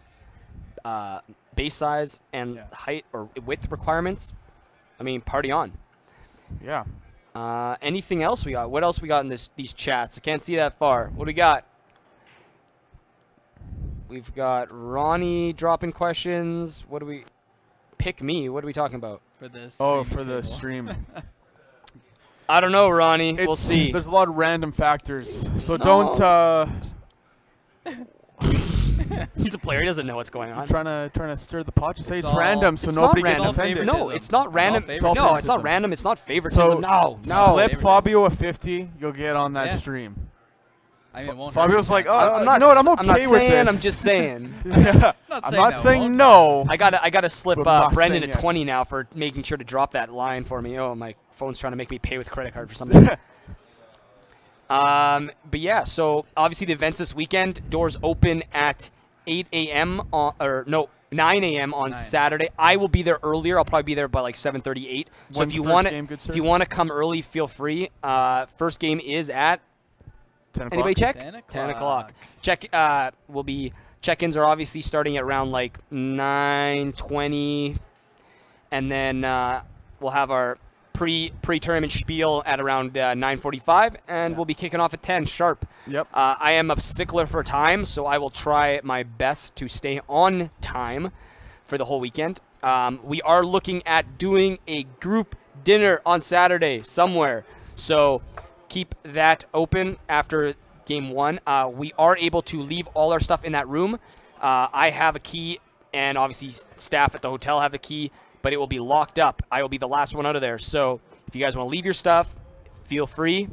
Speaker 1: base size and
Speaker 3: Yeah.
Speaker 1: height or width requirements. I mean, party on.
Speaker 2: Yeah.
Speaker 1: Anything else we got? What else we got in these chats? I can't see that far. What do we got? We've got Ronnie dropping questions. What do we... Pick me. What are we talking about?
Speaker 3: For this.
Speaker 2: Oh, for the stream.
Speaker 1: I don't know, Ronnie. We'll see.
Speaker 2: There's a lot of random factors, so
Speaker 1: No.
Speaker 2: don't.
Speaker 1: He's a player. He doesn't know what's going on.
Speaker 2: trying to stir the pot. Just say it's
Speaker 3: all-
Speaker 2: random, so
Speaker 1: It's
Speaker 2: nobody
Speaker 1: not
Speaker 2: gets
Speaker 1: random.
Speaker 2: offended.
Speaker 1: No, it's not random.
Speaker 3: It's all
Speaker 1: No, it's not
Speaker 2: favoritism.
Speaker 1: random. It's not favoritism.
Speaker 2: So
Speaker 1: no.
Speaker 2: slip
Speaker 3: Favoritism.
Speaker 2: Fabio a 50, you'll get on that
Speaker 3: Yeah.
Speaker 2: stream.
Speaker 3: I mean, it won't
Speaker 2: Fabio's
Speaker 3: hurt.
Speaker 2: like, oh,
Speaker 1: I'm
Speaker 2: you
Speaker 1: not.
Speaker 2: know what? I'm
Speaker 1: I'm not
Speaker 2: okay with
Speaker 1: saying.
Speaker 2: this.
Speaker 1: I'm just saying.
Speaker 2: Yeah.
Speaker 3: Not
Speaker 2: I'm
Speaker 3: saying
Speaker 2: not
Speaker 3: no,
Speaker 2: saying
Speaker 3: won't
Speaker 2: no.
Speaker 1: I gotta slip
Speaker 2: But I'm not
Speaker 1: Brendan
Speaker 2: saying
Speaker 1: a 20
Speaker 2: yes.
Speaker 1: now for making sure to drop that line for me. Oh, my phone's trying to make me pay with credit card for something. But yeah, so obviously the events this weekend, doors open at 8 a.m. 9 a.m. on
Speaker 3: 9.
Speaker 1: Saturday. I will be there earlier. I'll probably be there by like 7:38. So
Speaker 2: When's
Speaker 1: if you
Speaker 2: first
Speaker 1: want
Speaker 2: game, good sir?
Speaker 1: if you want to come early, feel free. First game is at
Speaker 2: 10 o'clock.
Speaker 1: anybody check?
Speaker 3: 10
Speaker 1: 10 o'clock. Check-ins are obviously starting at around like 9:20, and then we'll have our pre-tournament spiel at around 9:45, and we'll be kicking off at 10 sharp.
Speaker 2: Yep.
Speaker 1: I am a stickler for time, so I will try my best to stay on time for the whole weekend. We are looking at doing a group dinner on Saturday somewhere, so keep that open after game 1. We are able to leave all our stuff in that room. I have a key and obviously staff at the hotel have a key, but it will be locked up. I will be the last one out of there. So if you guys want to leave your stuff, feel free.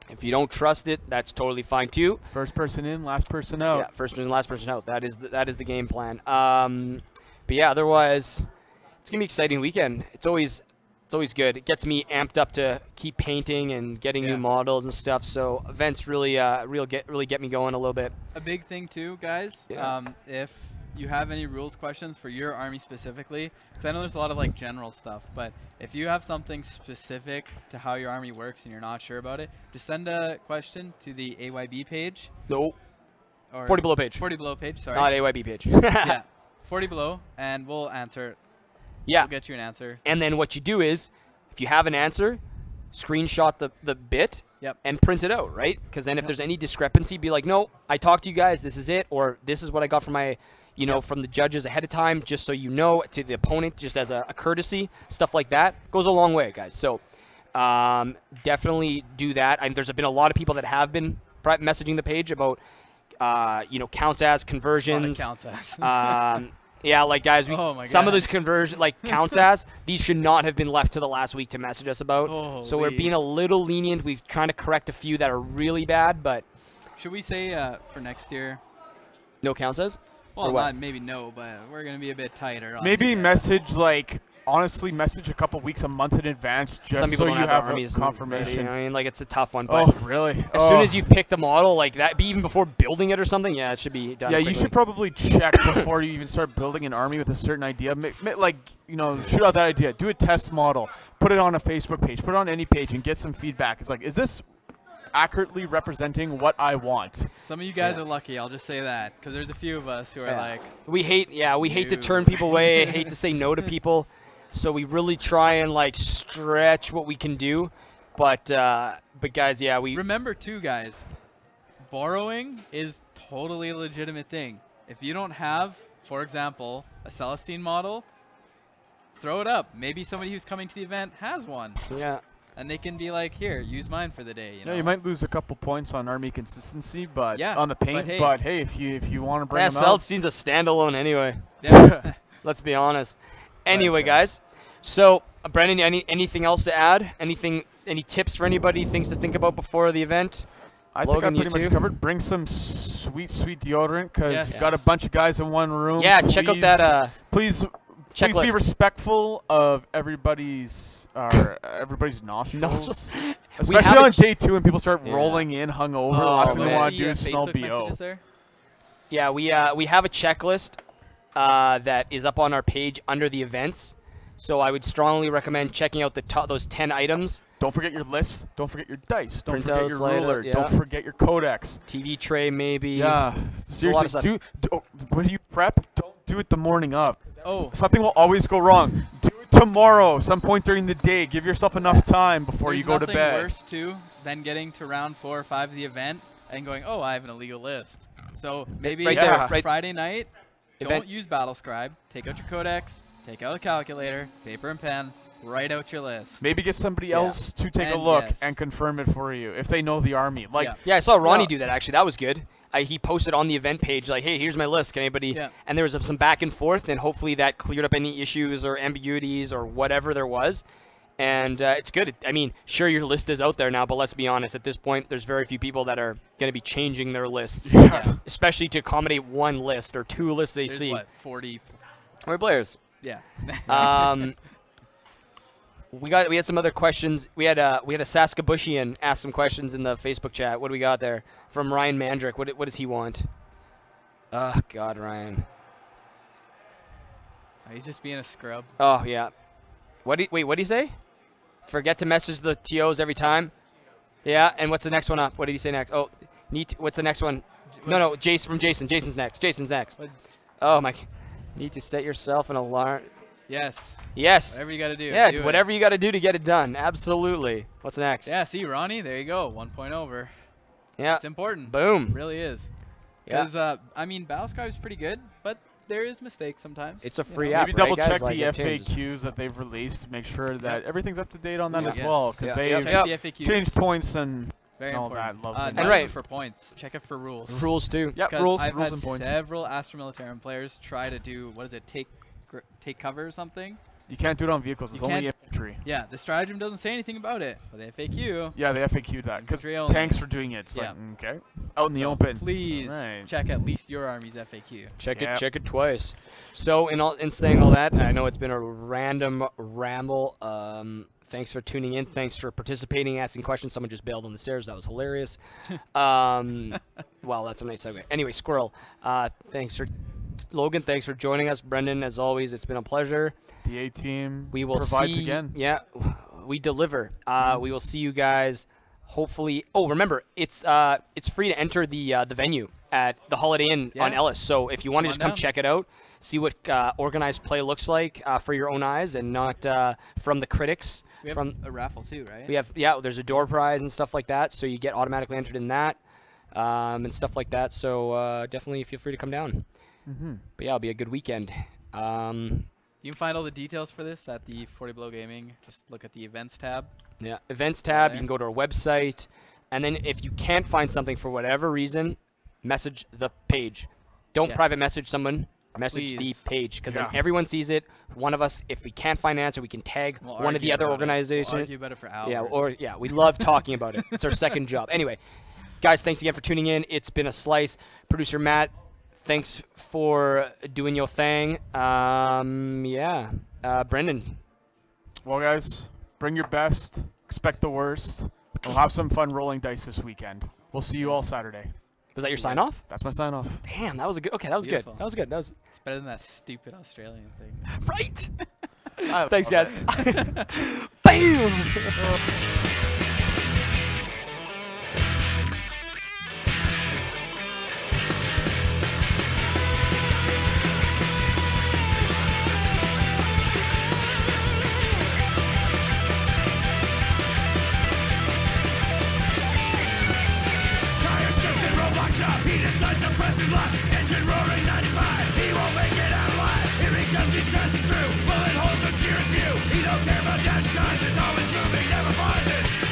Speaker 1: If you don't trust it, that's totally fine too.
Speaker 2: First person in, last person out.
Speaker 1: Yeah, first person, last person out. That is the game plan. But yeah, otherwise, it's gonna be an exciting weekend. It's always good. It gets me amped up to keep painting and getting new models and stuff. So events really get me going a little bit.
Speaker 3: A big thing too, guys. If you have any rules questions for your army specifically, because I know there's a lot of like general stuff, but if you have something specific to how your army works and you're not sure about it, just send a question to the AYB page.
Speaker 1: No.
Speaker 3: Or
Speaker 1: 40 below page.
Speaker 3: 40 below page, sorry.
Speaker 1: Not AYB page.
Speaker 3: Yeah, 40 below, and we'll answer it.
Speaker 1: Yeah.
Speaker 3: We'll get you an answer.
Speaker 1: And then what you do is, if you have an answer, screenshot the bit and print it out, right? Because then if there's any discrepancy, be like, no, I talked to you guys, this is it, or this is what I got from my, from the judges ahead of time, just so you know, to the opponent, just as a courtesy, stuff like that. Goes a long way, guys. So definitely do that. There's been a lot of people that have been messaging the page about, counts as conversions.
Speaker 3: A lot of counts as.
Speaker 1: Yeah, like guys, some of
Speaker 3: God.
Speaker 1: those conversion counts as these should not have been left to the last week to message us about. So we're being a little lenient. We've trying to correct a few that are really bad, but
Speaker 3: should we say for next year?
Speaker 1: No counts as?
Speaker 3: Well, not maybe no, but we're gonna be a bit tighter.
Speaker 2: Maybe message honestly, message a couple weeks, a month in advance, just so you have a confirmation.
Speaker 1: You know what I mean, like it's a tough one. But
Speaker 2: oh, really?
Speaker 1: As soon as you've picked a model like that, even before building it or something, yeah, it should be done.
Speaker 2: Yeah,
Speaker 1: quickly.
Speaker 2: you should probably check before you even start building an army with a certain idea. Shoot out that idea. Do a test model. Put it on a Facebook page. Put it on any page and get some feedback. It's like, is this accurately representing what I want?
Speaker 3: Some of you guys are lucky, I'll just say that, because there's a few of us who are like,
Speaker 1: we hate to turn people away, hate to say no to people, so we really try and stretch what we can do, but guys, yeah, we
Speaker 3: remember too, guys, borrowing is totally a legitimate thing. If you don't have, for example, a Celestine model, throw it up. Maybe somebody who's coming to the event has one.
Speaker 1: Yeah.
Speaker 3: And they can be like, here, use mine for the day.
Speaker 2: You might lose a couple points on army consistency, but on the paint.
Speaker 3: But
Speaker 2: hey, if you want to bring them out,
Speaker 1: Celestine's a standalone anyway.
Speaker 3: Yeah.
Speaker 1: Let's be honest. Anyway, guys. So, Brenden, anything else to add? Any tips for anybody? Things to think about before the event?
Speaker 2: I think I pretty much covered. Bring some sweet deodorant, because you've got a bunch of guys in one room.
Speaker 1: Yeah, check out that.
Speaker 2: Please be respectful of everybody's nostrils. Especially on day 2 when people start rolling in hungover. The last thing they want to do is smell BO.
Speaker 1: Yeah, we have a checklist that is up on our page under the events. So I would strongly recommend checking out those 10 items.
Speaker 2: Don't forget your lists. Don't forget your dice. Don't forget your
Speaker 1: later,
Speaker 2: ruler. Don't forget your codex.
Speaker 1: TV tray, maybe.
Speaker 2: Yeah. Seriously, when you prep, don't do it the morning of.
Speaker 3: Oh.
Speaker 2: Something will always go wrong. Do it tomorrow, some point during the day. Give yourself enough time before you go to bed.
Speaker 3: There's nothing worse, too, than getting to round 4 or 5 of the event and going, oh, I have an illegal list. So maybe Friday night, don't use Battlescribe. Take out your codex. Take out a calculator, paper and pen, write out your list.
Speaker 2: Maybe get somebody else to take a look and confirm it for you if they know the army.
Speaker 1: Yeah, I saw Ronnie do that, actually. That was good. He posted on the event page, like, hey, here's my list. Can anybody? Yeah. And there was some back and forth, and hopefully that cleared up any issues or ambiguities or whatever there was. And it's good. I mean, sure, your list is out there now, but let's be honest. At this point, there's very few people that are going to be changing their lists, especially to accommodate one list or 2 lists they see.
Speaker 3: What, 40
Speaker 1: players?
Speaker 3: Yeah.
Speaker 1: We had some other questions. We had a Saskabushian ask some questions in the Facebook chat. What do we got there from Ryan Mandrick? What does he want? Oh God, Ryan.
Speaker 3: He's just being a scrub.
Speaker 1: Oh yeah. What do you say? Forget to message the TOs every time. Yeah. And what's the next one up? What did he say next? Oh, what's the next one? No, Jason from Jason. Jason's next. Oh my. Need to set yourself an alarm.
Speaker 3: Yes.
Speaker 1: Whatever
Speaker 3: you got to do.
Speaker 1: Yeah, whatever you got to do to get it done. Absolutely. What's next?
Speaker 3: Yeah, see, Ronnie, there you go. 1 point over.
Speaker 1: Yeah.
Speaker 3: It's important.
Speaker 1: Boom.
Speaker 3: It really is. Because, I mean, Battlescribe is pretty good, but there is mistakes sometimes.
Speaker 1: It's a free app,
Speaker 2: maybe double check
Speaker 1: the
Speaker 2: FAQs that they've released. Make sure that everything's up to date on that as well. Because they
Speaker 3: FAQs.
Speaker 2: changed points and
Speaker 3: Very
Speaker 2: all
Speaker 3: important.
Speaker 2: that lovely.
Speaker 1: And
Speaker 3: Not
Speaker 1: right.
Speaker 3: just for points. Check it for rules.
Speaker 1: Rules too.
Speaker 2: Yep,
Speaker 3: 'Cause
Speaker 2: rules,
Speaker 3: I've
Speaker 2: rules
Speaker 3: had
Speaker 2: and points.
Speaker 3: several Astra Militarum players try to do, what is it, take cover or something?
Speaker 2: You can't do it on vehicles. It's
Speaker 3: You
Speaker 2: only
Speaker 3: can't-
Speaker 2: infantry.
Speaker 3: Yeah, the stratagem doesn't say anything about it, but the FAQ.
Speaker 2: Yeah, they FAQ'd that because
Speaker 3: Infantry only.
Speaker 2: tanks for doing it. It's
Speaker 3: Yeah.
Speaker 2: like, okay, out in the
Speaker 3: So
Speaker 2: open.
Speaker 3: Please
Speaker 2: Right.
Speaker 3: check at least your army's FAQ.
Speaker 1: Check
Speaker 2: Yep.
Speaker 1: it twice. So in saying all that, I know it's been a random ramble. Thanks for tuning in. Thanks for participating, asking questions. Someone just bailed on the stairs. That was hilarious. Well, that's a nice segue. Anyway, Squirrel. Thanks for Logan. Thanks for joining us. Brendan, as always, it's been a pleasure.
Speaker 2: The A team
Speaker 1: We will
Speaker 2: provides
Speaker 1: see.
Speaker 2: again.
Speaker 1: Yeah, we deliver. We will see you guys. Hopefully. Oh, remember, it's free to enter the venue at the Holiday Inn on
Speaker 3: Yeah.
Speaker 1: Ellis. So if you want to
Speaker 3: Come
Speaker 1: just
Speaker 3: on
Speaker 1: come
Speaker 3: down.
Speaker 1: check it out, see what organized play looks like for your own eyes, and not from the critics.
Speaker 3: We have
Speaker 1: From
Speaker 3: a raffle too, right?
Speaker 1: we have there's a door prize and stuff like that, so you get automatically entered in that and stuff like that. So definitely feel free to come down. But yeah, it'll be a good weekend.
Speaker 3: You can find all the details for this at the 40 Below Gaming. Just look at the events tab.
Speaker 1: Yeah, events tab. You
Speaker 3: there.
Speaker 1: can go to our website, and then if you can't find something for whatever reason, message the page. Don't
Speaker 3: Yes.
Speaker 1: private message someone. Message the
Speaker 3: Please.
Speaker 1: page, because then
Speaker 2: Yeah.
Speaker 1: everyone sees it. One of us, if we can't find an answer, we can tag
Speaker 3: We'll
Speaker 1: one of the
Speaker 3: argue
Speaker 1: other
Speaker 3: about it.
Speaker 1: organizations.
Speaker 3: We'll argue about it for hours.
Speaker 1: Yeah, we love talking about it. It's our second job. Anyway, guys, thanks again for tuning in. It's been a slice. Producer Matt, thanks for doing your thing. Brendan.
Speaker 2: Well, guys, bring your best. Expect the worst. We'll have some fun rolling dice this weekend. We'll see you all Saturday.
Speaker 1: Was that your sign off?
Speaker 2: That's my sign off.
Speaker 1: Damn, that was a good. Okay, that was
Speaker 3: Beautiful.
Speaker 1: good. That was good. That was
Speaker 3: It's better than that stupid Australian thing.
Speaker 1: right.
Speaker 2: I
Speaker 1: Thanks,
Speaker 2: love
Speaker 1: guys.
Speaker 2: it.
Speaker 1: Bam.
Speaker 4: Tire strips and roadblocks up. He decides to press his luck. Engine roaring 95. He won't make it out alive. Here he comes, he's crashing through. Bullet holes obscure his view. He don't care about dash cars. He's always moving, never pauses.